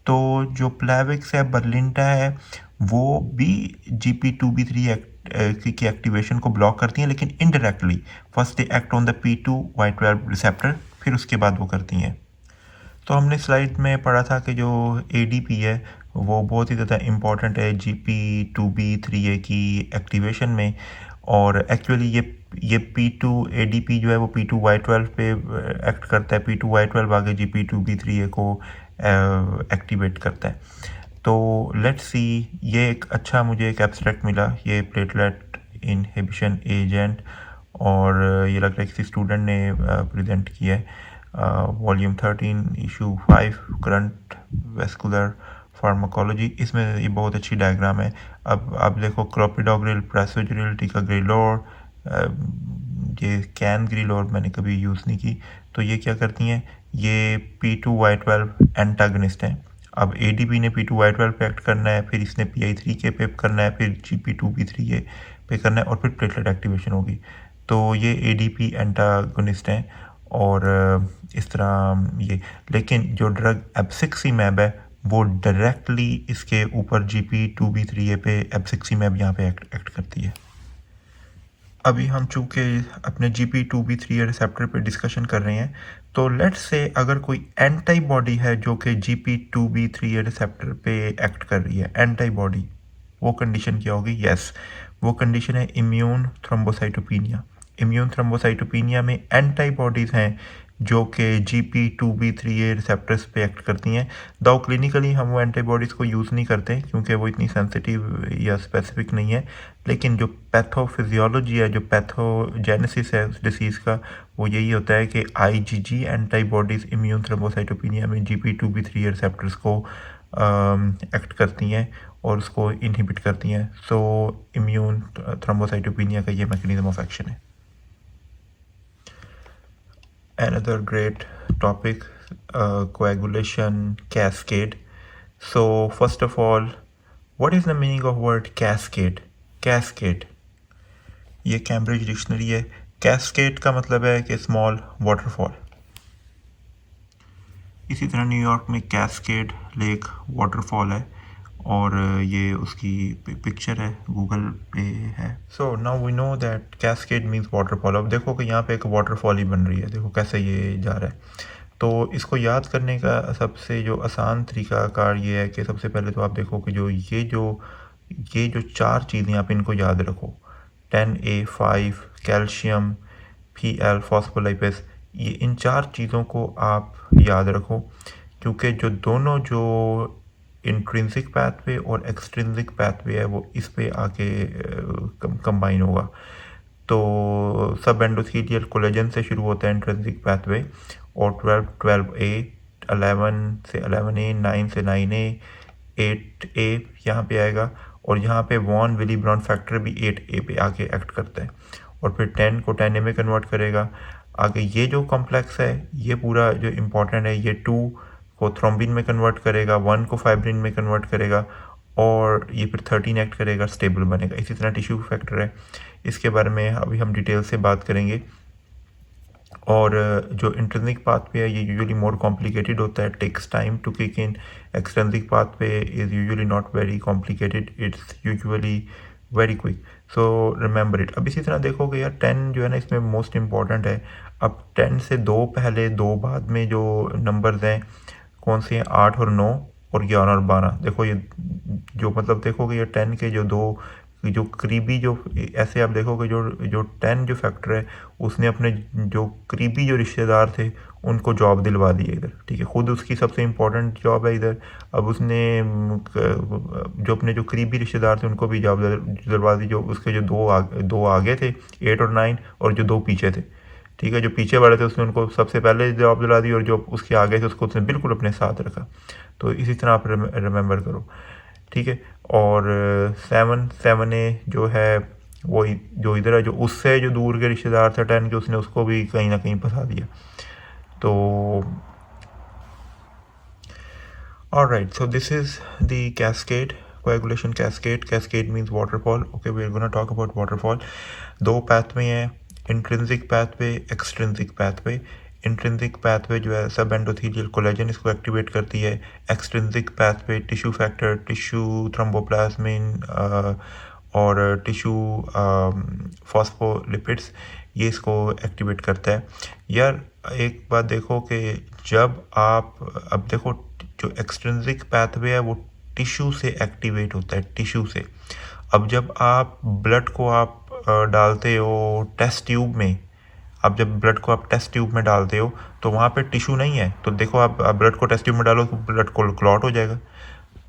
तो जो प्लेविक्स है, बर्लिंटा है, वो भी GP2B3 की एक्टिवेशन को ब्लॉक करती हैं, लेकिन indirectly. First they act on the P2Y12 receptor, फिर उसके बाद वो करती हैं। तो हमने स्लाइड में पढ़ा था कि जो ADP है वो बहुत ही ज़्यादा इम्पॉर्टेंट है GP2B3A की एक्टिवेशन में, और एक्चुअली ये P2 ADP जो है वो P2Y12 पे एक्ट करता है, P2Y12 आगे GP2B3A को एक्टिवेट करता है। तो लेट्स सी, ये एक अच्छा मुझे एक एब्स्ट्रैक्ट मिला, ये प्लेटलेट इनहिबिशन एजेंट, और ये लग रहा है किसी स्टूडेंट ने प्रेजेंट किया है, volume 13 issue 5 current vascular pharmacology. इसमें ये बहुत अच्छी डायग्राम है। अब आप देखो क्लोपिडोग्रिल, प्रेसोग्रिल, टिकाग्रिलोर, ये कैनग्रिलोर मैंने कभी यूज़ नहीं की। तो ये क्या करती हैं, ये P2Y12 एंटागनिस्ट हैं। अब ADP ने P2Y12 पे एक्ट करना है, फिर इसने PI3K पे करना है, फिर GP2B3A पे करना है, और फिर प्लेटलेट एक्टिवेशन होगी। तो ये ADP एंटागनिस्ट हैं, और इस तरह ये, लेकिन जो ड्रग एब्सिक्सिमैब है वो डायरेक्टली इसके ऊपर GP2B3A पे एब्सिक्सिमैब यहाँ पे एक्ट करती है। अभी हम चूँकि अपने GP2B3A रिसेप्टर पे डिस्कशन कर रहे हैं, तो लेट्स से अगर कोई एंटीबॉडी है जो कि GP2B3A रिसेप्टर पे एक्ट कर रही है, एंटीबॉडी, वो कंडीशन क्या होगी? यस, वो कंडीशन है इम्यून थ्रोम्बोसाइटोपिनिया। इम्यून थ्रोम्बोसाइटोपिनिया में एंटीबॉडीज़ हैं जो कि GP2B3A रिसेप्टर्स पे एक्ट करती हैं। दो क्लिनिकली हम वो एंटीबॉडीज़ को यूज़ नहीं करते क्योंकि वो इतनी सेंसिटिव या स्पेसिफिक नहीं है, लेकिन जो पैथोफिजियोलॉजी है, जो पैथोजेनेसिस है उस डिसीज़ का, वो यही होता है कि IgG एंटीबॉडीज़ इम्यून थ्रोम्बोसाइटोपिनिया में GP2B3A रिसेप्टर्स को एक्ट करती हैं और उसको इनहिबिट करती हैं। सो इम्यून थ्रोम्बोसाइटोपिनिया का ये मैकेनिज्म ऑफ एक्शन है। Another great topic, coagulation cascade. So first of all, what is the meaning of word cascade? Cascade, ये कैम्ब्रिज डिक्शनरी है। कैस्केड का मतलब है कि स्मॉल वाटरफॉल। इसी तरह न्यूयॉर्क में कैस्केड लेक वाटरफॉल है, और ये उसकी पिक्चर है, गूगल पे है। So now we know that cascade means waterfall. अब देखो कि यहाँ पे एक वाटरफॉल ही बन रही है, देखो कैसे ये जा रहा है। तो इसको याद करने का सबसे जो आसान तरीकाकार ये है कि सबसे पहले तो आप देखो कि ये जो चार चीज़ें आप इनको याद रखो, 10A5 कैल्शियम, Pl फॉस्फोलाइपेस, ये इन चार चीज़ों को आप याद रखो, क्योंकि जो इंट्रिंसिक पाथवे और एक्सट्रिंसिक पाथवे है वो इस पे आके कंबाइन होगा। तो सब एंडोथीलियल कोलेजन से शुरू होता है इंट्रिंसिक पाथवे, और 12A, 11 से 11A, 9 से 9A, 8A यहाँ पे आएगा, और यहाँ पे वॉन विली ब्राउन फैक्टर भी 8A पे आके एक्ट करता है, और फिर 10 को 10A में कन्वर्ट करेगा। आगे ये जो कॉम्प्लेक्स है ये पूरा जो इम्पोर्टेंट है, ये 2 को थ्रोम्बिन में कन्वर्ट करेगा, 1 को फाइब्रिन में कन्वर्ट करेगा, और ये फिर 13 एक्ट करेगा, स्टेबल बनेगा। इसी तरह टिश्यू फैक्टर है, इसके बारे में अभी हम डिटेल से बात करेंगे। और जो इंट्रिंसिक पाथवे है ये यूजुअली मोर कॉम्प्लिकेटेड होता है, takes time to kick in. Extrinsic pathway is usually not very complicated, it's usually very quick, so remember it. अब इसी तरह देखोगे यार 10 जो है ना इसमें मोस्ट इंपॉर्टेंट है। अब 10 से 2 पहले 2 बाद में जो नंबर्स हैं कौन से हैं, 8 और 9 और 11 और 12। देखो ये जो मतलब देखोगे ये 10 के जो करीबी जो ऐसे आप देखोगे जो 10 जो फैक्टर है उसने अपने जो करीबी जो रिश्तेदार थे उनको जॉब दिलवा दी है इधर, ठीक है, खुद उसकी सबसे इम्पोर्टेंट जॉब है इधर। अब उसने जो अपने जो करीबी रिश्तेदार थे उनको भी जॉब दिलवा दी, जो उसके जो दो आगे थे 8 और 9, और जो 2 पीछे थे, ठीक है, जो पीछे वाले थे उसने उनको सबसे पहले जॉब दिला दी, और जो उसके आगे थे उसको उसने बिल्कुल अपने साथ रखा। तो इसी तरह आप रिमेंबर करो, ठीक है। और 7A जो है वो जो इधर है, जो उससे जो दूर के रिश्तेदार थे 10 के, उसने उसको भी कहीं ना कहीं फंसा दिया। तो alright, so this is the cascade, coagulation cascade. Cascade means waterfall. Okay, we are gonna talk about waterfall. 2 pathway हैं, intrinsic pathway, extrinsic pathway. Intrinsic pathway जो है सब एंडोथीलियल कोलेजन इसको एक्टिवेट करती है। Extrinsic pathway tissue factor, tissue thromboplastin और टिश्यू फॉस्फोलिपिड्स, ये इसको एक्टिवेट करता है। यार एक बात देखो कि जब आप अब देखो जो एक्सट्रिंसिक पाथवे है वो टिश्यू से एक्टिवेट होता है, टिश्यू से। अब जब आप ब्लड को आप डालते हो टेस्ट ट्यूब में, अब जब ब्लड को आप टेस्ट ट्यूब में डालते हो तो वहाँ पे टिश्यू नहीं है, तो देखो आप ब्लड को टेस्ट ट्यूब में डालो तो ब्लड को क्लॉट हो जाएगा।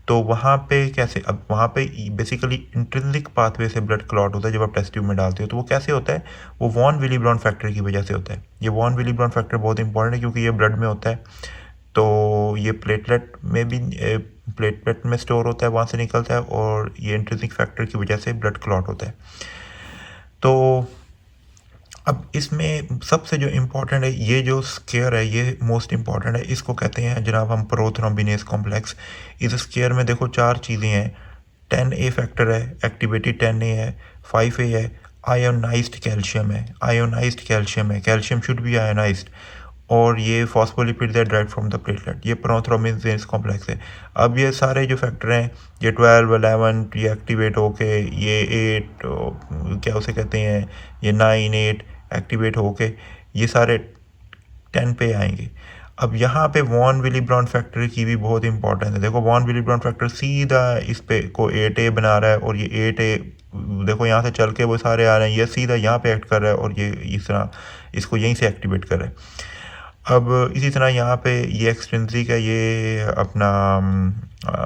तो वहाँ पे कैसे, अब वहाँ पे बेसिकली इंट्रिंसिक पाथवे से ब्लड क्लॉट होता है जब आप टेस्ट ट्यूब में डालते हो। तो वो कैसे होता है, वो वॉन विली ब्राउन फैक्टर की वजह से होता है। ये वॉन विली ब्राउन फैक्टर बहुत इंपॉर्टेंट है क्योंकि ये ब्लड में होता है, तो ये प्लेटलेट में स्टोर होता है, वहाँ से निकलता है, और ये इंट्रिंसिक फैक्टर की वजह से ब्लड क्लॉट होता है। तो अब इसमें सबसे जो इम्पोर्टेंट है, ये जो स्केयर है ये मोस्ट इम्पॉर्टेंट है, इसको कहते हैं जनाब हम प्रोथ्रोम्बिनेस कॉम्प्लेक्स। इस स्केयर में देखो 4 चीज़ें हैं, 10A फैक्टर है, एक्टिवेटेड 10A है, 5A है, आयोनाइज्ड कैल्शियम है, कैल्शियम शुड बी आयोनाइज्ड, और ये फॉस्फोलिपिड है ड्राइव फ्रॉम द प्लेटलेट, ये प्रोथ्रोम्बिनेस कॉम्प्लेक्स है। अब ये सारे जो फैक्टर हैं, ये 12, 11 ये एक्टिवेट होके, ये 8 क्या उसे कहते हैं, ये 9, 8 एक्टिवेट होके ये सारे 10 पे आएंगे। अब यहाँ पे वॉन विली ब्राउन फैक्टर की भी बहुत इंपॉर्टेंस है। देखो वॉन विली ब्राउन फैक्टर सीधा इस पे को 8A बना रहा है, और ये 8A देखो यहाँ से चल के वो सारे आ रहे हैं, ये सीधा यहाँ पे एक्ट कर रहा है, और ये इस तरह इसको यहीं से एक्टिवेट कर रहा है। अब इसी तरह यहाँ पे ये एक्सट्रिंसिक है, ये अपना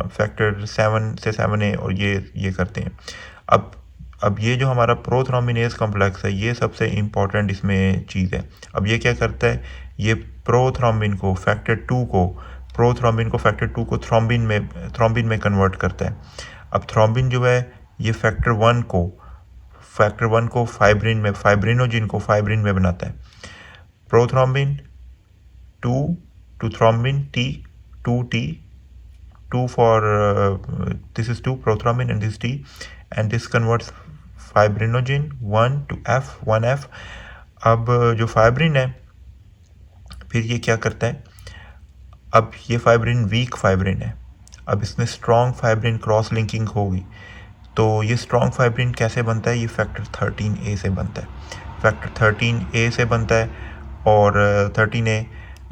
फैक्टर 7 से 7A, और ये करते हैं। अब ये जो हमारा प्रोथ्रोम्बिनेस कॉम्प्लेक्स है ये सबसे इम्पॉर्टेंट इसमें चीज़ है। अब ये क्या करता है, ये प्रोथ्रोम्बिन को फैक्टर 2 को थ्रोम्बिन में कन्वर्ट करता है। अब थ्रोम्बिन जो है ये फैक्टर 1 को फाइब्रिनोजिन को फाइब्रिन में बनाता है। Prothrombin 2 to thrombin T, 2T, 2 for this is 2 prothrombin and this T, and this converts fibrinogen 1 to F, 1F। अब जो फाइब्रिन है फिर ये क्या करता है, अब ये फाइब्रिन वीक फाइब्रिन है। अब इसमें स्ट्रॉन्ग फाइब्रिन क्रॉस लिंकिंग होगी। तो ये स्ट्रॉन्ग फाइब्रिन कैसे बनता है? ये फैक्टर 13A से बनता है। फैक्टर 13A से बनता है और 13A,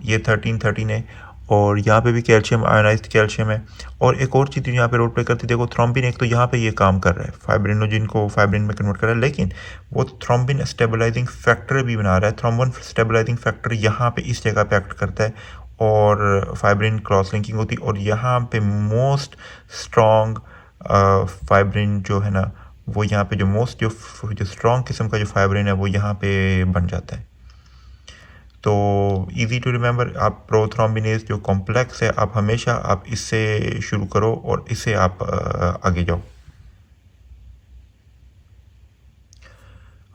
ये 13A, और यहाँ पे भी कैल्शियम, आयोनाइज्ड कैल्शियम है। और एक और चीज़ यहाँ पे रोल प्ले करती है, देखो थ्रोम्बिन, एक तो यहाँ पे ये काम कर रहा है, फाइब्रिनोजिन को फाइब्रिन में कन्वर्ट कर रहा है, लेकिन वो थ्रोम्बिन स्टेबलाइजिंग फैक्टर भी बना रहा है। थ्रोम्बिन स्टेबलाइजिंग फैक्टर यहाँ पे इस जगह पे एक्ट करता है और फाइब्रिन क्रॉस लिंकिंग होती है, और यहाँ पे मोस्ट स्ट्रॉन्ग फाइब्रिन जो है ना, वो यहाँ पे जो स्ट्रॉन्ग किस्म का जो फाइब्रिन है वो यहाँ पे बन जाता है। तो इजी टू रिमेंबर, आप प्रोथ्रोम्बिनेज जो कॉम्प्लेक्स है, आप हमेशा आप इससे शुरू करो और इससे आप आगे जाओ।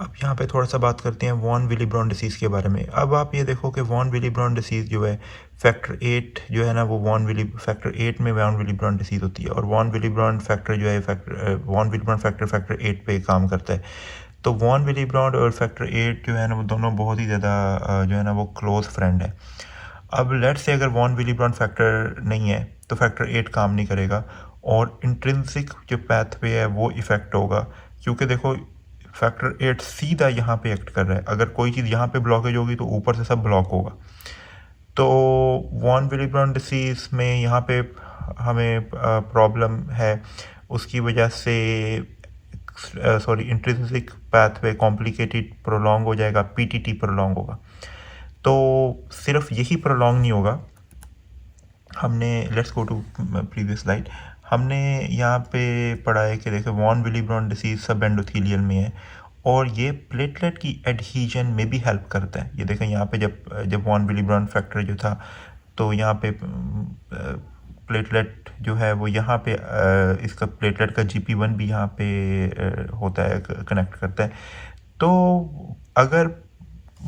अब यहाँ पे थोड़ा सा बात करते हैं वॉन विलीब्रॉन डिसीज़ के बारे में। अब आप ये देखो कि वॉन विलीब्रॉन डिसीज़ जो है, फैक्टर 8 जो है ना, वो फैक्टर 8 में वॉन विलीब्रॉन डिसीज़ होती है, और वॉन विलीब्रॉन फैक्टर जो है वॉन विलीब्रॉन फैक्टर 8 पे काम करता है। तो वॉन विलीब्रॉन और फैक्टर 8 जो है ना, वो दोनों बहुत ही ज़्यादा जो है ना वो क्लोज फ्रेंड है। अब लेट्स से अगर वॉन विलीब्रॉन फैक्टर नहीं है तो फैक्टर 8 काम नहीं करेगा, और इंट्रिंसिक जो पैथवे है वो इफ़ेक्ट होगा, क्योंकि देखो फैक्टर 8 सीधा यहाँ पे एक्ट कर रहा है। अगर कोई चीज़ यहाँ पे ब्लॉकेज होगी तो ऊपर से सब ब्लॉक होगा। तो वॉन विलीब्रॉन डिसीज़ में यहाँ पे हमें प्रॉब्लम है, उसकी वजह से इंट्रिंसिक पाथवे कॉम्प्लिकेटेड प्रोलॉन्ग हो जाएगा, पीटीटी प्रोलॉन्ग होगा। तो सिर्फ यही प्रोलॉन्ग नहीं होगा, हमने let's go to previous slide. हमने यहाँ पे पढ़ा है कि देखो वॉन विलीब्रॉन डिसीज़ सब एंडोथीलियल में है, और ये प्लेटलेट की एडहीजन में भी हेल्प करता है। ये देखें यहाँ पे जब वॉन विलीब्रॉन फैक्टर जो था, तो यहाँ पे प्लेटलेट जो है वो यहाँ पे इसका प्लेटलेट का GP1 भी यहाँ पे होता है, कनेक्ट करता है। तो अगर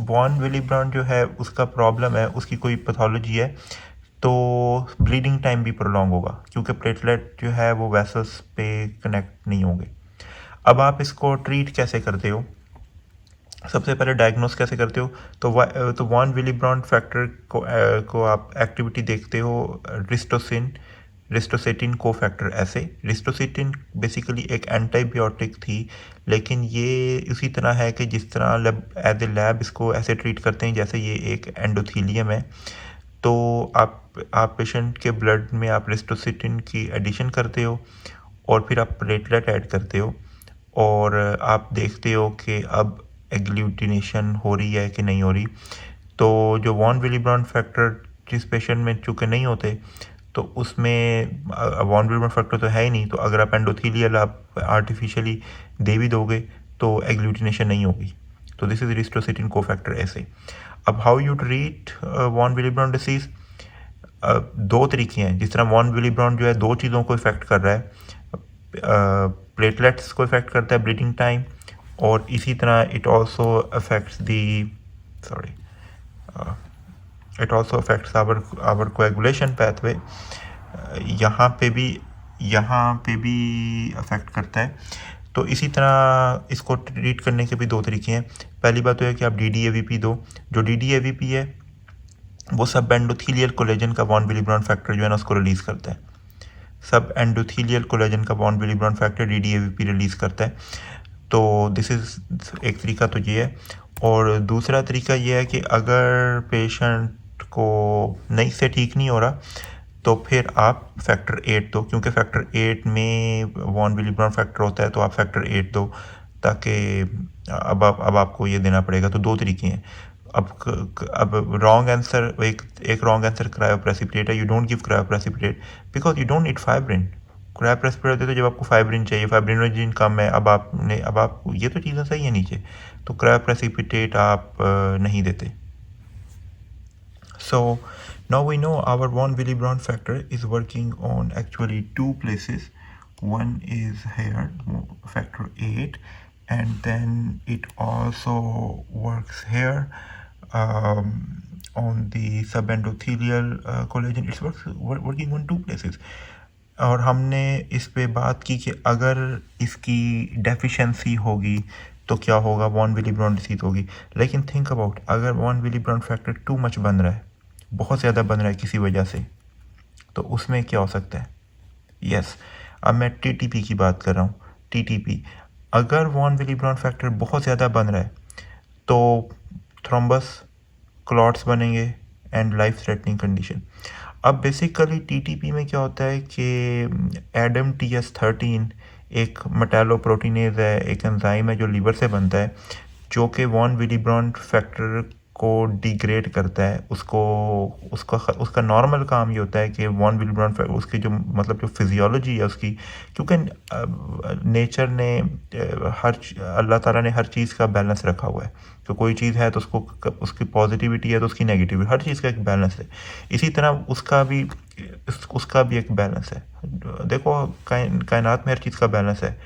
वॉन विलीब्रॉन जो है उसका प्रॉब्लम है, उसकी कोई पैथोलॉजी है, तो ब्लीडिंग टाइम भी प्रोलॉन्ग होगा, क्योंकि प्लेटलेट जो है वो वेसल्स पे कनेक्ट नहीं होंगे। अब आप इसको ट्रीट कैसे करते हो? सबसे पहले डायग्नोस कैसे करते हो? तो वॉन विलीब्रॉन फैक्टर को आप एक्टिविटी देखते हो रिस्टोसेटिन को फैक्टर ऐसे। रिस्टोसेटिन बेसिकली एक एंटीबायोटिक थी, लेकिन ये उसी तरह है कि जिस तरह एज ए लैब इसको ऐसे ट्रीट करते हैं जैसे ये एक एंडोथीलियम है। तो आप पेशेंट के ब्लड में आप रिस्टोसेटिन की एडिशन करते हो, और फिर आप प्लेटलेट ऐड करते हो, और आप देखते हो कि अब एग्लूटिनेशन हो रही है कि नहीं हो रही। तो जो वॉन विलीब्रॉन फैक्टर जिस पेशेंट में चूँकि नहीं होते, तो उसमें वॉन विलीब्रॉन फैक्टर तो है ही नहीं, तो अगर आप एंडोथीलियल आप आर्टिफिशियली दे भी दोगे तो एग्लूटिनेशन नहीं होगी। तो दिस इज रिस्टोसेटिन को फैक्टर ऐसे। अब how you treat von Willebrand disease? दो तरीके हैं। जिस तरह वॉन विलीब्रॉन जो है दो चीज़ों को इफ़ेक्ट कर रहा है, प्लेटलेट्स को इफ़ेक्ट करता है, ब्लीडिंग टाइम, और इसी तरह it also affects our coagulation pathway. यहाँ पे भी अफेक्ट करता है। तो इसी तरह इसको ट्रीट करने के भी दो तरीके हैं। पहली बात तो है कि आप DDAVP दो। जो DDAVP है वो सब एंडोथीलियल कोलेजन का वॉन विलीब्रॉन फैक्टर जो है ना उसको रिलीज़ करता है। सब एंडोथीलियल कोलेजन का वॉन विलीब्रॉन फैक्टर DDAVP रिलीज़ करता है। तो दिस इज़ एक तरीका तो ये है। और दूसरा तरीका ये है कि अगर पेशेंट को नहीं से ठीक नहीं हो रहा, तो फिर आप फैक्टर 8 दो, क्योंकि फैक्टर 8 में वॉन विलीब्रॉन फैक्टर होता है, तो आप फैक्टर 8 दो, ताकि अब आपको ये देना पड़ेगा। तो दो तरीके हैं। अब रॉन्ग आंसर, एक रॉन्ग आंसर क्रायोप्रेसिपिटेट है। You don't give cryoprecipitate because you don't need fibrin. Cryoprecipitate देते जब आपको फाइब्रिन चाहिए, फाइब्रिनोजिन कम है। अब आप ये तो चीज़ें सही है नीचे, तो क्रायोप्रेसिपिटेट आप नहीं देते। So now we know our von Willebrand factor is working on actually two places. One is here, factor 8, and then it also works here on the subendothelial collagen. It's working on two places. और हमने इस पे बात की कि अगर इसकी डेफिशिएंसी होगी तो क्या होगा, वॉन विलीब्रॉन डिसीज होगी। लेकिन थिंक अबाउट, अगर वॉन विलीब्रॉन फैक्टर टू मच बन रहा है, बहुत ज़्यादा बन रहा है किसी वजह से, तो उसमें क्या हो सकता है? यस, अब मैं टीटीपी की बात कर रहा हूँ। टीटीपी, अगर वॉन विलिब्रॉन फैक्टर बहुत ज़्यादा बन रहा है तो थ्रोम्बस, क्लॉट्स बनेंगे एंड लाइफ थ्रेटनिंग कंडीशन। अब बेसिकली टीटीपी में क्या होता है कि ADAMTS13 एक मेटालोप्रोटीनेज है, एक एंजाइम है जो लीवर से बनता है, जो कि वॉन विलिब्रॉन फैक्टर को डिग्रेड करता है। उसको उसका उसका नॉर्मल काम ये होता है कि वॉन विलिब्रॉन उसकी जो मतलब जो फिजियोलॉजी है उसकी, क्योंकि नेचर ने अल्लाह ताला ने हर चीज़ का बैलेंस रखा हुआ है। तो कोई चीज़ है तो उसको उसकी पॉजिटिविटी है तो उसकी नेगेटिविटी, हर चीज़ का एक बैलेंस है। इसी तरह उसका भी एक बैलेंस है। देखो कायनात में हर चीज़ का बैलेंस है।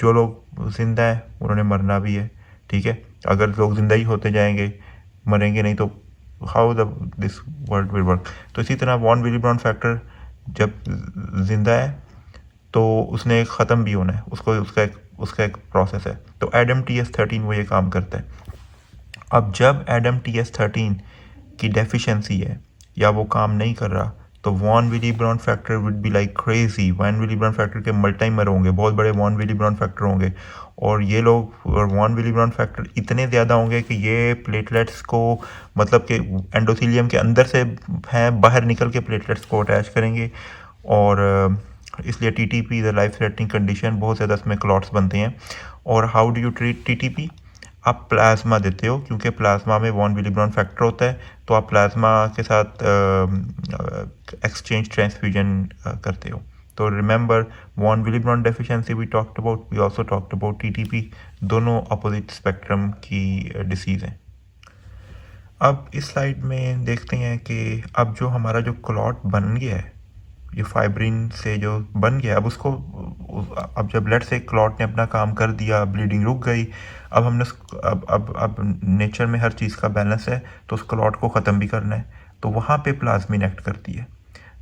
जो लोग जिंदा हैं उन्होंने मरना भी है, ठीक है। अगर लोग जिंदा ही होते जाएंगे, मरेंगे नहीं, तो how the this world will work. तो इसी तरह वॉन विलिब्रॉन फैक्टर जब जिंदा है तो उसने ख़त्म भी होना है, उसका एक प्रोसेस है। तो ADAMTS13 वो ये काम करता है। अब जब ADAMTS13 की डेफिशिएंसी है या वो काम नहीं कर रहा, तो von Willebrand factor would be like crazy. Von Willebrand factor के मल्टीमर होंगे, बहुत बड़े वॉन विलिब्रॉन फैक्टर होंगे, और ये लोग वॉन विलिब्रॉन फैक्टर इतने ज़्यादा होंगे कि ये प्लेटलेट्स को, मतलब कि एंडोथीलियम के अंदर से हैं, बाहर निकल के प्लेटलेट्स को अटैच करेंगे। और इसलिए TTP is a life threatening condition, बहुत ज़्यादा इसमें क्लॉट्स बनते हैं। और how do you treat TTP? आप प्लाज्मा देते हो, क्योंकि प्लाज्मा में वॉन विलिब्रॉन फैक्टर होता है, तो आप प्लाज्मा के साथ एक्सचेंज ट्रांसफ्यूजन करते हो। तो remember, von Willebrand deficiency we talked about, we also talked about TTP, दोनों अपोजिट स्पेक्ट्रम की डिसीज़ हैं। अब इस स्लाइड में देखते हैं कि अब जो हमारा जो क्लॉट बन गया है, ये फाइब्रिन से जो बन गया, अब उसको, अब जब ब्लड से क्लॉट ने अपना काम कर दिया, ब्लीडिंग रुक गई, अब हमने अब नेचर में हर चीज़ का बैलेंस है, तो उस क्लॉट को ख़त्म भी करना है, तो वहाँ पे प्लाज्मिन एक्ट करती है।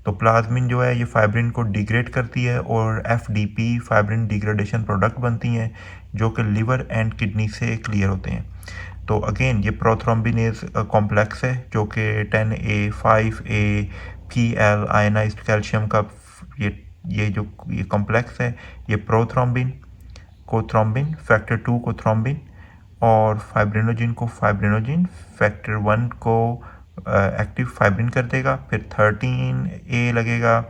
तो प्लाज्मिन जो है ये फाइब्रिन को डिग्रेड करती है, और FDP फाइब्रिन डिग्रेडेशन प्रोडक्ट बनती हैं, जो कि लिवर एंड किडनी से क्लियर होते हैं। तो अगेन ये प्रोथ्रोम्बिनेज कॉम्प्लेक्स है, जो कि 10A 5A PL ionised calcium का ये कॉम्प्लेक्स है। ये प्रोथ्रोम्बिन को थ्रोम्बिन, फैक्टर 2 को थ्रोम्बिन, और फाइब्रिनोजिन को फाइब्रिनोजिन, फैक्टर 1 को एक्टिव फाइब्रिन कर देगा। फिर 13A लगेगा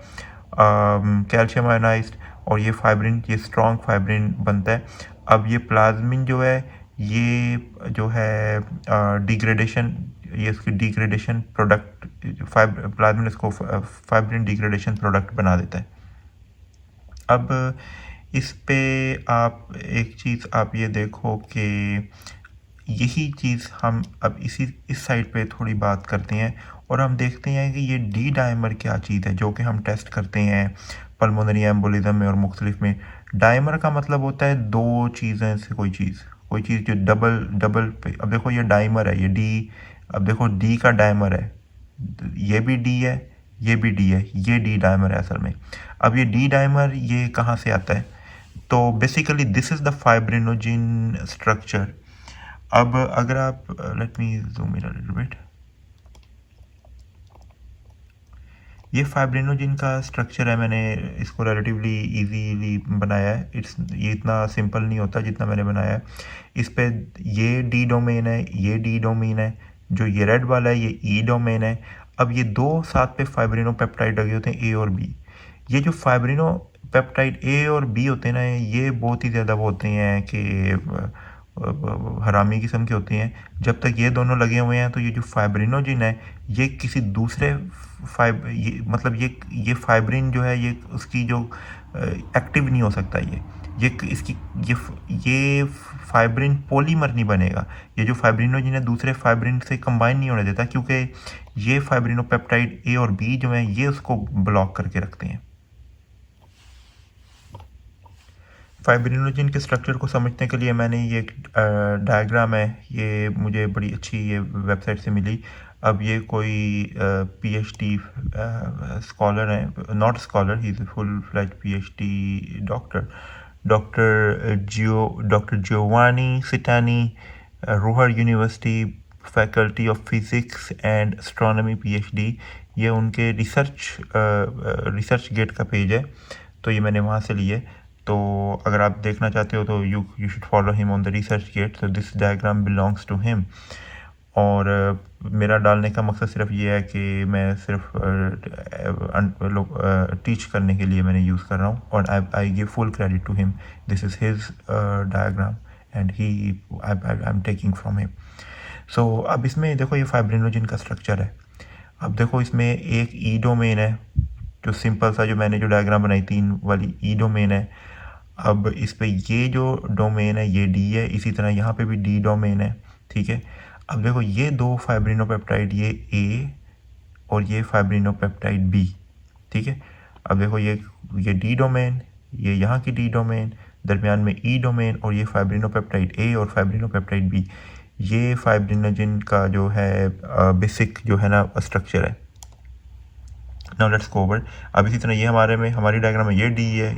कैल्शियम आयनाइज्ड, और ये फाइब्रिन, ये स्ट्रॉन्ग फाइब्रिन बनता है। अब ये प्लाज्मिन जो है, ये जो है डिग्रेडेशन, ये इसकी डिग्रेडेशन प्रोडक्ट, प्लाज्मिन इसको फाइब्रिन डिग्रेडेशन प्रोडक्ट बना देता है। अब इस पे आप एक चीज़ आप ये देखो कि यही चीज़ हम अब इस साइड पे थोड़ी बात करते हैं, और हम देखते हैं कि ये डी डाइमर क्या चीज़ है, जो कि हम टेस्ट करते हैं पल्मोनरी एम्बोलिज्म में और मुख्तलिफ में। डाइमर का मतलब होता है दो चीज़ें से कोई चीज़ जो डबल पे, अब देखो ये डाइमर है, ये डी, अब देखो डी का डाइमर है, ये भी डी है, ये भी डी है, ये डी डाइमर है असल में। अब ये डी डाइमर ये कहाँ से आता है? तो basically this is the fibrinogen structure. अब अगर आप, let me zoom in a little bit, ये फाइब्रिनोजिन का स्ट्रक्चर है। मैंने इसको रिलेटिवली इजीली बनाया है, ये इतना सिंपल नहीं होता जितना मैंने बनाया है। इस पे ये डी डोमेन है, ये डी डोमेन है, जो ये रेड वाला है ये ई डोमेन है। अब ये दो साथ पे फाइब्रिनो पेप्टाइड लगे होते हैं, ए और बी। ये जो फाइब्रिनो पेप्टाइड ए और बी होते हैं ना, ये बहुत ही ज़्यादा वो होते हैं कि हरामी किस्म के होते हैं। जब तक ये दोनों लगे हुए हैं, तो ये जो फाइब्रिनोजिन है, ये किसी दूसरे मतलब ये फाइब्रिन जो है, ये उसकी जो एक्टिव नहीं हो सकता, ये फाइब्रिन पॉलीमर नहीं बनेगा। ये जो फाइब्रिनोजिन है दूसरे फाइब्रिन से कंबाइन नहीं होने देता, क्योंकि ये फाइब्रिनोपेप्टाइड ए और बी जो है, ये उसको ब्लॉक करके रखते हैं। फाइब्रिनोजिन के स्ट्रक्चर को समझने के लिए मैंने ये डायग्राम है, ये मुझे बड़ी अच्छी ये वेबसाइट से मिली। अब ये कोई PhD स्कॉलर है, not scholar, he is full fledge PhD doctor Giovanni Sitani, Ruhr University, faculty of physics and astronomy PhD, ये उनके रिसर्च गेट का पेज है, तो ये मैंने वहाँ से लिए। तो अगर आप देखना चाहते हो तो you should follow him on the research gate, तो this diagram belongs to him. और मेरा डालने का मकसद सिर्फ ये है कि मैं सिर्फ टीच करने के लिए मैंने यूज़ कर रहा हूँ, और I give full credit to him. This is his diagram and I am taking from him. So अब इसमें देखो ये फाइब्रिनोजन का स्ट्रक्चर है। अब देखो इसमें एक ई डोमेन है, जो सिंपल सा जो मैंने जो डायग्राम बनाई 3 वाली ई डोमेन है। अब इस पे ये जो डोमेन है ये डी है, इसी तरह यहाँ पे भी डी डोमेन है, ठीक है। अब देखो ये 2 फाइब्रिनोपेप्टाइड, ये ए और ये फाइब्रिनोपेप्टाइड बी, ठीक है। अब देखो ये डी डोमेन, ये यहाँ की डी डोमेन, दरमियान में ई डोमेन, और ये फाइब्रिनोपेप्टाइड ए और फाइब्रिनोपेप्टाइड बी, ये फाइब्रिनोजन का जो है बेसिक जो है ना स्ट्रक्चर है। Now let's go over. अब इसी तरह ये हमारी डायग्राम में ये डी है,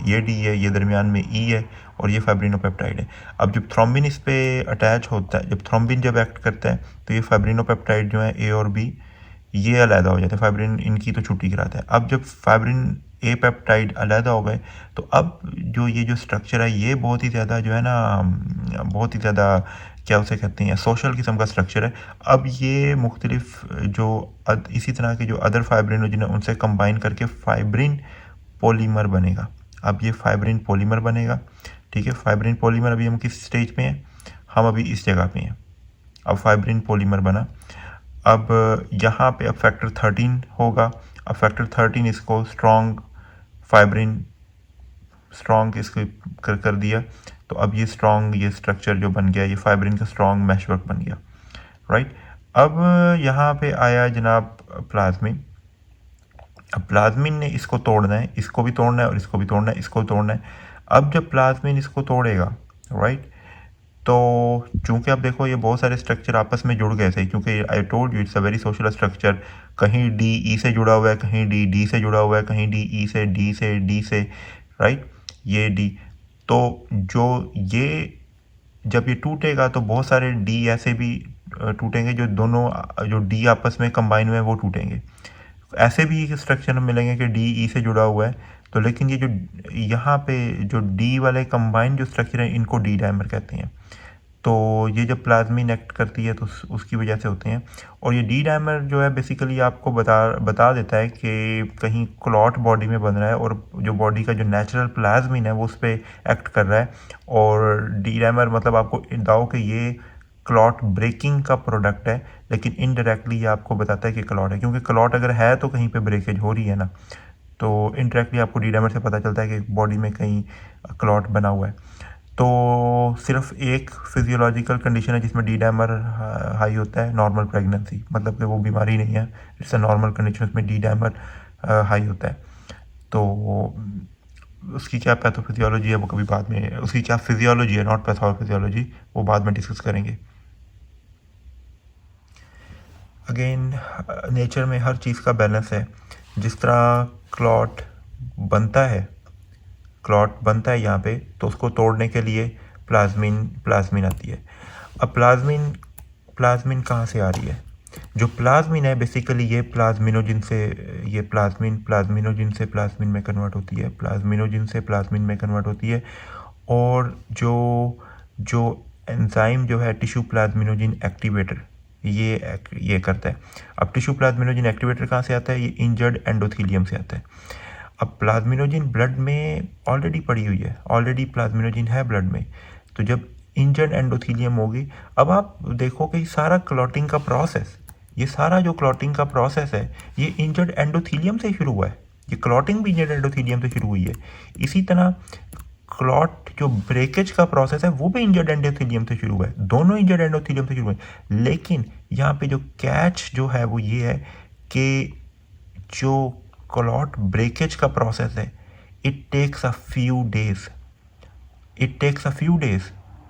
ये दरमियान में ई है, और ये फाइब्रिनोपेप्टाइड है। अब जब थ्रोम्बिन इस पे अटैच होता है, जब थ्रोम्बिन जब एक्ट करता है, तो ये फाइब्रिनोपेप्टाइड जो है ए और बी, ये अलहदा हो जाते हैं, फाइब्रिन इनकी तो छुट्टी कराता है। अब जब फाइब्रिन ए पेप्टाइड अलहदा हो गए, तो अब ये जो स्ट्रक्चर है ये बहुत ही ज़्यादा जो है ना, बहुत ही ज़्यादा क्या उसे कहते हैं, सोशल किस्म का स्ट्रक्चर है। अब ये मुख्तलिफ जो इसी तरह के जो अदर फाइब्रिनोजन है उनसे कंबाइन करके फाइब्रिन पॉलीमर बनेगा। अब ये फाइब्रिन पॉलीमर बनेगा, ठीक है। फाइब्रिन पॉलीमर अभी हम किस स्टेज पे हैं, हम अभी इस जगह पे हैं। अब फाइब्रिन पॉलीमर बना। अब यहाँ पे अब फैक्टर 13 होगा। अब फैक्टर 13 इसको स्ट्रॉन्ग इसको कर दिया, तो अब ये स्ट्रॉन्ग ये स्ट्रक्चर जो बन गया, ये फाइब्रिन का स्ट्रॉन्ग मैशवर्क बन गया, राइट। अब यहाँ पे आया जनाब प्लाज्मिन। अब प्लाज्मिन ने इसको तोड़ना है, इसको भी तोड़ना है, और इसको भी तोड़ना है, इसको तोड़ना है। अब जब प्लाज्मिन इसको तोड़ेगा, राइट, तो चूंकि अब देखो ये बहुत सारे स्ट्रक्चर आपस में जुड़ गए थे, क्योंकि I told you it's a very social structure. कहीं डी ई से जुड़ा हुआ है, कहीं डी डी से जुड़ा हुआ है, कहीं डी ई से डी से, राइट, ये डी। तो ये जब ये टूटेगा तो बहुत सारे डी ऐसे भी टूटेंगे, जो दोनों जो डी आपस में कंबाइन हुए हैं वो टूटेंगे। ऐसे भी स्ट्रक्चर मिलेंगे कि डी ई से जुड़ा हुआ है, तो लेकिन ये जो यहाँ पे जो डी वाले कंबाइन जो स्ट्रक्चर है इनको डी डायमर कहते हैं। तो ये जब प्लाज्मिन एक्ट करती है तो उसकी वजह से होते हैं। और ये डी डायमर जो है बेसिकली आपको बता देता है कि कहीं क्लॉट बॉडी में बन रहा है, और जो बॉडी का जो नेचुरल प्लाज्मिन है वो उस पर एक्ट कर रहा है। और डी डायमर मतलब आपको दाओ कि ये क्लॉट ब्रेकिंग का प्रोडक्ट है, लेकिन इनडायरेक्टली ये आपको बताता है कि क्लॉट है, क्योंकि क्लॉट अगर है तो कहीं पे ब्रेकेज हो रही है ना, तो इनडायरेक्टली आपको डी डायमर से पता चलता है कि बॉडी में कहीं क्लॉट बना हुआ है। तो सिर्फ एक फिजियोलॉजिकल कंडीशन है जिसमें डी डायमर हाई होता है, नॉर्मल प्रेगनेंसी, मतलब कि वो बीमारी नहीं है, इट्स अ नॉर्मल कंडीशन, उसमें डी डायमर हाई होता है। तो उसकी क्या पैथोफिजियोलॉजी है वो कभी बाद में, उसकी क्या फिजियोलॉजी है, नॉट पैथोफिजियोलॉजी, वो बाद में डिस्कस करेंगे। अगेन नेचर में हर चीज़ का बैलेंस है। जिस तरह क्लॉट बनता है यहाँ पे, तो उसको तोड़ने के लिए प्लाज्मिन आती है। अब प्लाज्मिन कहाँ से आ रही है? जो प्लाज्मिन है बेसिकली ये प्लाज्मिनोजिन से प्लाज्मिन में कन्वर्ट होती है, प्लाज्मिनोजिन से प्लाज्मिन में कन्वर्ट होती है। और जो एंजाइम जो है टिश्यू प्लाज्मिनोजिन एक्टिवेटर, ये करता है। अब टिश्यू प्लाज्मिनोजिन एक्टिवेटर कहाँ से आता है? ये इंजर्ड एंडोथीलियम से आता है। अब प्लाज्मिनोजिन ब्लड में ऑलरेडी पड़ी हुई है, ऑलरेडी प्लाज्मिनोजिन है ब्लड में, तो जब इंजर्ड एंडोथीलियम होगी, अब आप देखो कि सारा क्लॉटिंग का प्रोसेस, ये सारा जो क्लॉटिंग का प्रोसेस है ये इंजर्ड एंडोथीलियम से शुरू हुआ है, ये क्लॉटिंग भी इंजर्ड एंडोथीलियम से शुरू हुई है। इसी तरह क्लॉट जो ब्रेकेज का प्रोसेस है वो भी इंजर्ड एंडोथीलियम से शुरू हुआ है, दोनों इंजर्ड एंडोथीलियम से शुरू हुए। लेकिन यहाँ पे जो कैच जो है वो ये है कि जो क्लॉट ब्रेकेज का प्रोसेस है, it takes a few days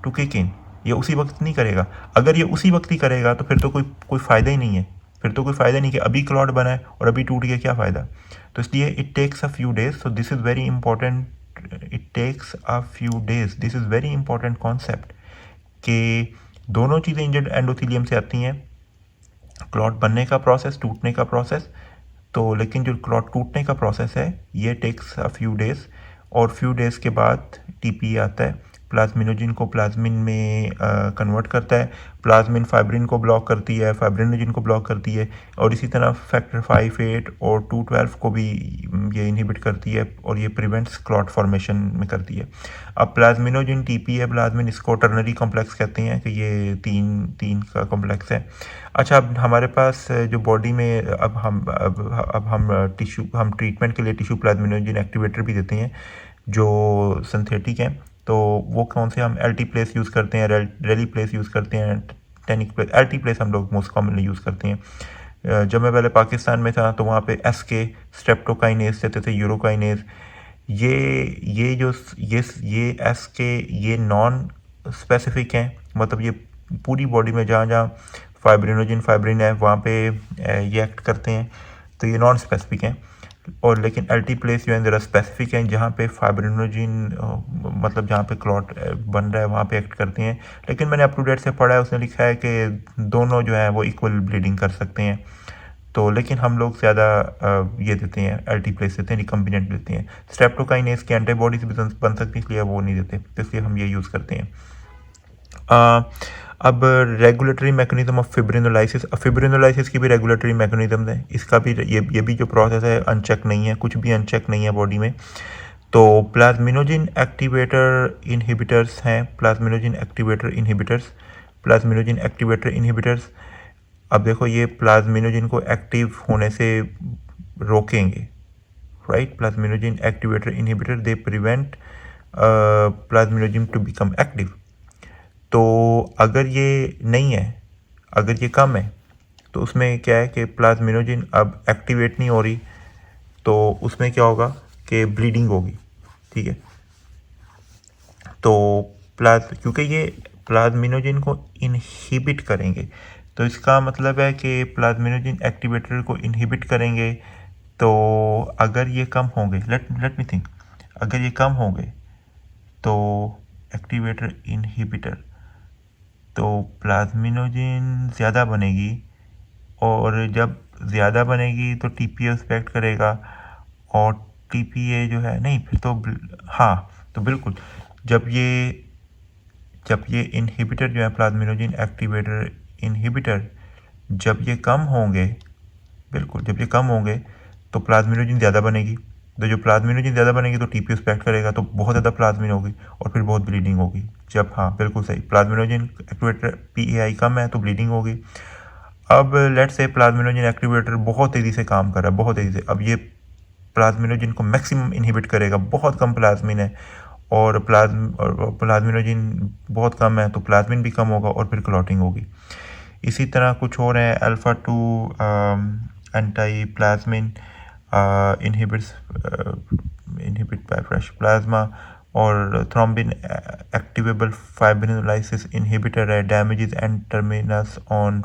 to kick in. ये उसी वक्त नहीं करेगा। अगर ये उसी वक्त ही करेगा तो फिर तो कोई फ़ायदा ही नहीं है, फिर तो कोई फ़ायदा नहीं कि अभी क्लॉट बना है और अभी टूट गया, क्या फ़ायदा। तो इसलिए it takes a few days, so this is very important, it takes a few days, this is very important concept कि दोनों चीज़ें इंजर्ड एंडोथीलियम से आती हैं, क्लॉट बनने का प्रोसेस, टूटने का प्रोसेस। तो लेकिन जो क्लॉट टूटने का प्रोसेस है ये टेक्स अ फ्यू डेज़, और फ्यू डेज़ के बाद टीपीए आता है, प्लाज्मिनोजिन को प्लाज्मिन में कन्वर्ट करता है, प्लाज्मिन फाइब्रिन को ब्लॉक करती है, फाइब्रिनोजिन को ब्लॉक करती है, और इसी तरह फैक्टर 5, 8 और 212 को भी ये इनहिबिट करती है, और ये प्रिवेंट्स क्लॉट फॉर्मेशन में करती है। अब प्लाज्मिनोजिन टीपीए प्लाज्मिन, इसको टर्नरी कॉम्प्लेक्स कहते हैं कि ये तीन तीन का कॉम्प्लेक्स है। अच्छा, अब हमारे पास जो बॉडी में अब हम टिश्यू, हम ट्रीटमेंट के लिए टिश्यू प्लाज्मिनोजिन एक्टिवेटर भी देते हैं जो सिंथेटिक हैं। तो वो कौन से, हम एल्टी प्लेस यूज़ करते हैं, रेली प्लेस यूज़ करते हैं, टेनिक प्लेस, एल्टी प्लेस हम लोग मोस्ट कॉमनली यूज़ करते हैं। जब मैं पहले पाकिस्तान में था तो वहाँ पे एसके, स्ट्रेप्टोकाइनेज देते थे, यूरोकाइनेज। ये एसके ये नॉन स्पेसिफिक हैं, मतलब ये पूरी बॉडी में जहाँ जहाँ फाइब्रिन है वहाँ पे ये एक्ट करते हैं, तो ये नॉन स्पेसिफिक हैं। और लेकिन एल्टी प्लेस जो है ज़रा स्पेसिफिक हैं, जहाँ पे फाइब्रिनोजिन मतलब जहाँ पे क्लॉट बन रहा है वहाँ पे एक्ट करते हैं। लेकिन मैंने अप टू डेट से पढ़ा है, उसने लिखा है कि दोनों जो है वो इक्वल ब्लीडिंग कर सकते हैं। तो लेकिन हम लोग ज़्यादा ये देते हैं, एल्टी प्लेस देते हैं, रिकम्बिनेंट देते हैं। स्ट्रेप्टोकाइनेज की एंटीबॉडीज भी बन सकती है, इसलिए वो नहीं देते, तो इसलिए हम ये यूज़ करते हैं। अब रेगुलेटरी मैकेनिज्म ऑफ फिब्रिनोलाइसिस, फिब्रिनोलाइसिस की भी रेगुलेटरी मैकेनिज्म है, इसका भी ये भी जो प्रोसेस है अनचेक नहीं है, कुछ भी अनचेक नहीं है बॉडी में। तो प्लाज्मिनोजिन एक्टिवेटर इनहिबिटर्स हैं, प्लाज्मिनोजिन एक्टिवेटर इनहिबिटर्स। अब देखो ये प्लाज्मिनोजिन को एक्टिव होने से रोकेंगे, right. Plasminogen activator inhibitor they prevent plasminogen to become active. तो अगर ये नहीं है, अगर ये कम है, तो उसमें क्या है कि प्लाज्मिनोजिन अब एक्टिवेट नहीं हो रही, तो उसमें क्या होगा कि ब्लीडिंग होगी, ठीक है। तो क्योंकि ये प्लाज्मिनोजिन को इनहिबिट करेंगे, तो इसका मतलब है कि प्लाज्मिनोजिन एक्टिवेटर को इनहिबिट करेंगे। तो अगर ये कम होंगे, लेट मी थिंक, अगर ये कम होंगे तो एक्टिवेटर इनहिबिटर, तो प्लाज्मिनोजिन ज़्यादा बनेगी, और जब ज़्यादा बनेगी तो टीपीए उस पर एक्ट करेगा, और टीपीए जो है नहीं, फिर तो हाँ, तो बिल्कुल जब ये इनहिबिटर जो है प्लाज्मिनोजिन एक्टिवेटर इनहिबिटर, जब ये कम होंगे, बिल्कुल जब ये कम होंगे तो प्लाज्मिनोजिन ज़्यादा बनेगी, तो जो प्लाज्मिनोजिन ज़्यादा बनेगी तो टीपीए उस पर एक्ट करेगा, तो बहुत ज़्यादा प्लाज्मिन होगी और फिर बहुत ब्लीडिंग होगी। जब, हाँ बिल्कुल सही, प्लाज्मिनोजिन एक्टिवेटर पीएआई कम है तो ब्लीडिंग होगी। अब लेट्स से प्लाज्मिनोजिन एक्टिवेटर बहुत तेज़ी से काम कर रहा है, बहुत तेज़ी से, अब ये प्लाज्मिनोजिन को मैक्सिमम इनहिबिट करेगा, बहुत कम प्लाज्मिन है, और प्लाज्मिनोजिन बहुत कम है, तो प्लाज्मिन भी कम होगा और फिर क्लॉटिंग होगी। इसी तरह कुछ और है, alpha 2 anti plasmin inhibit by fresh plasma, और थ्रोम्बिन एक्टिवेबल फाइब्रिनोलाइसिस इनहिबिटर है, damages and terminus on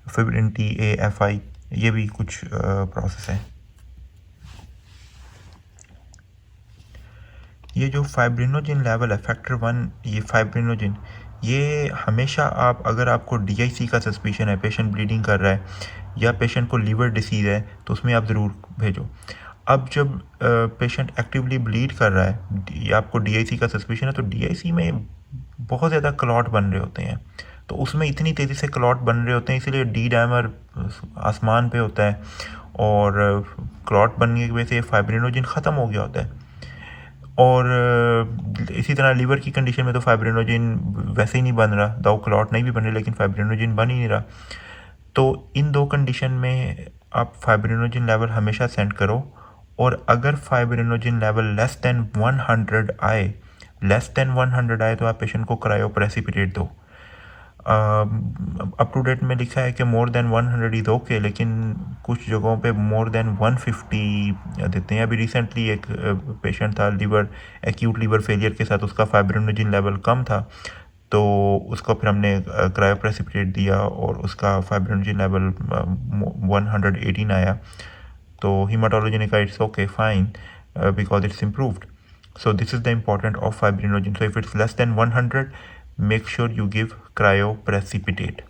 fibrin TAFI, ये भी कुछ प्रोसेस है। ये जो फाइब्रिनोजिन लेवल है, फैक्टर 1, ये फाइब्रिनोजिन, ये हमेशा आप, अगर आपको DIC का सस्पिशन है, पेशेंट ब्लीडिंग कर रहा है, या पेशेंट को लीवर डिसीज़ है, तो उसमें आप ज़रूर भेजो। अब जब पेशेंट एक्टिवली ब्लीड कर रहा है, या आपको DIC का सस्पिशन है, तो DIC में बहुत ज़्यादा क्लॉट बन रहे होते हैं, तो उसमें इतनी तेज़ी से क्लॉट बन रहे होते हैं, इसीलिए डी डायमर आसमान पे होता है, और क्लॉट बनने की वजह से फाइब्रिनोजिन ख़त्म हो गया होता है। और इसी तरह लीवर की कंडीशन में तो फाइब्रिनोजिन वैसे ही नहीं बन रहा, दो क्लॉट नहीं भी बन रहे, लेकिन फाइब्रिनोजिन बन ही नहीं रहा। तो इन दो कंडीशन में आप फाइब्रिनोजिन लेवल हमेशा सेंड करो, और अगर फाइब्रिनोजिन लेवल लेस देन 100 आए तो आप पेशेंट को क्रायोप्रेसिपिटेट दो। अप टू डेट में लिखा है कि मोर देन 100 इज़ ओके, लेकिन कुछ जगहों पे मोर देन 150 देते हैं। अभी रिसेंटली एक पेशेंट था एक्यूट लीवर फेलियर के साथ, उसका फाइब्रिनोजिन लेवल कम था, तो उसको फिर हमने क्रायोप्रेसिपिटेट दिया, और उसका फाइब्रिनोजिन लेवल 118 आया। तो hematology ने कहा it's okay, fine, because it's improved. So this is the importance of fibrinogen. So if it's less than 100, make sure you give cryoprecipitate.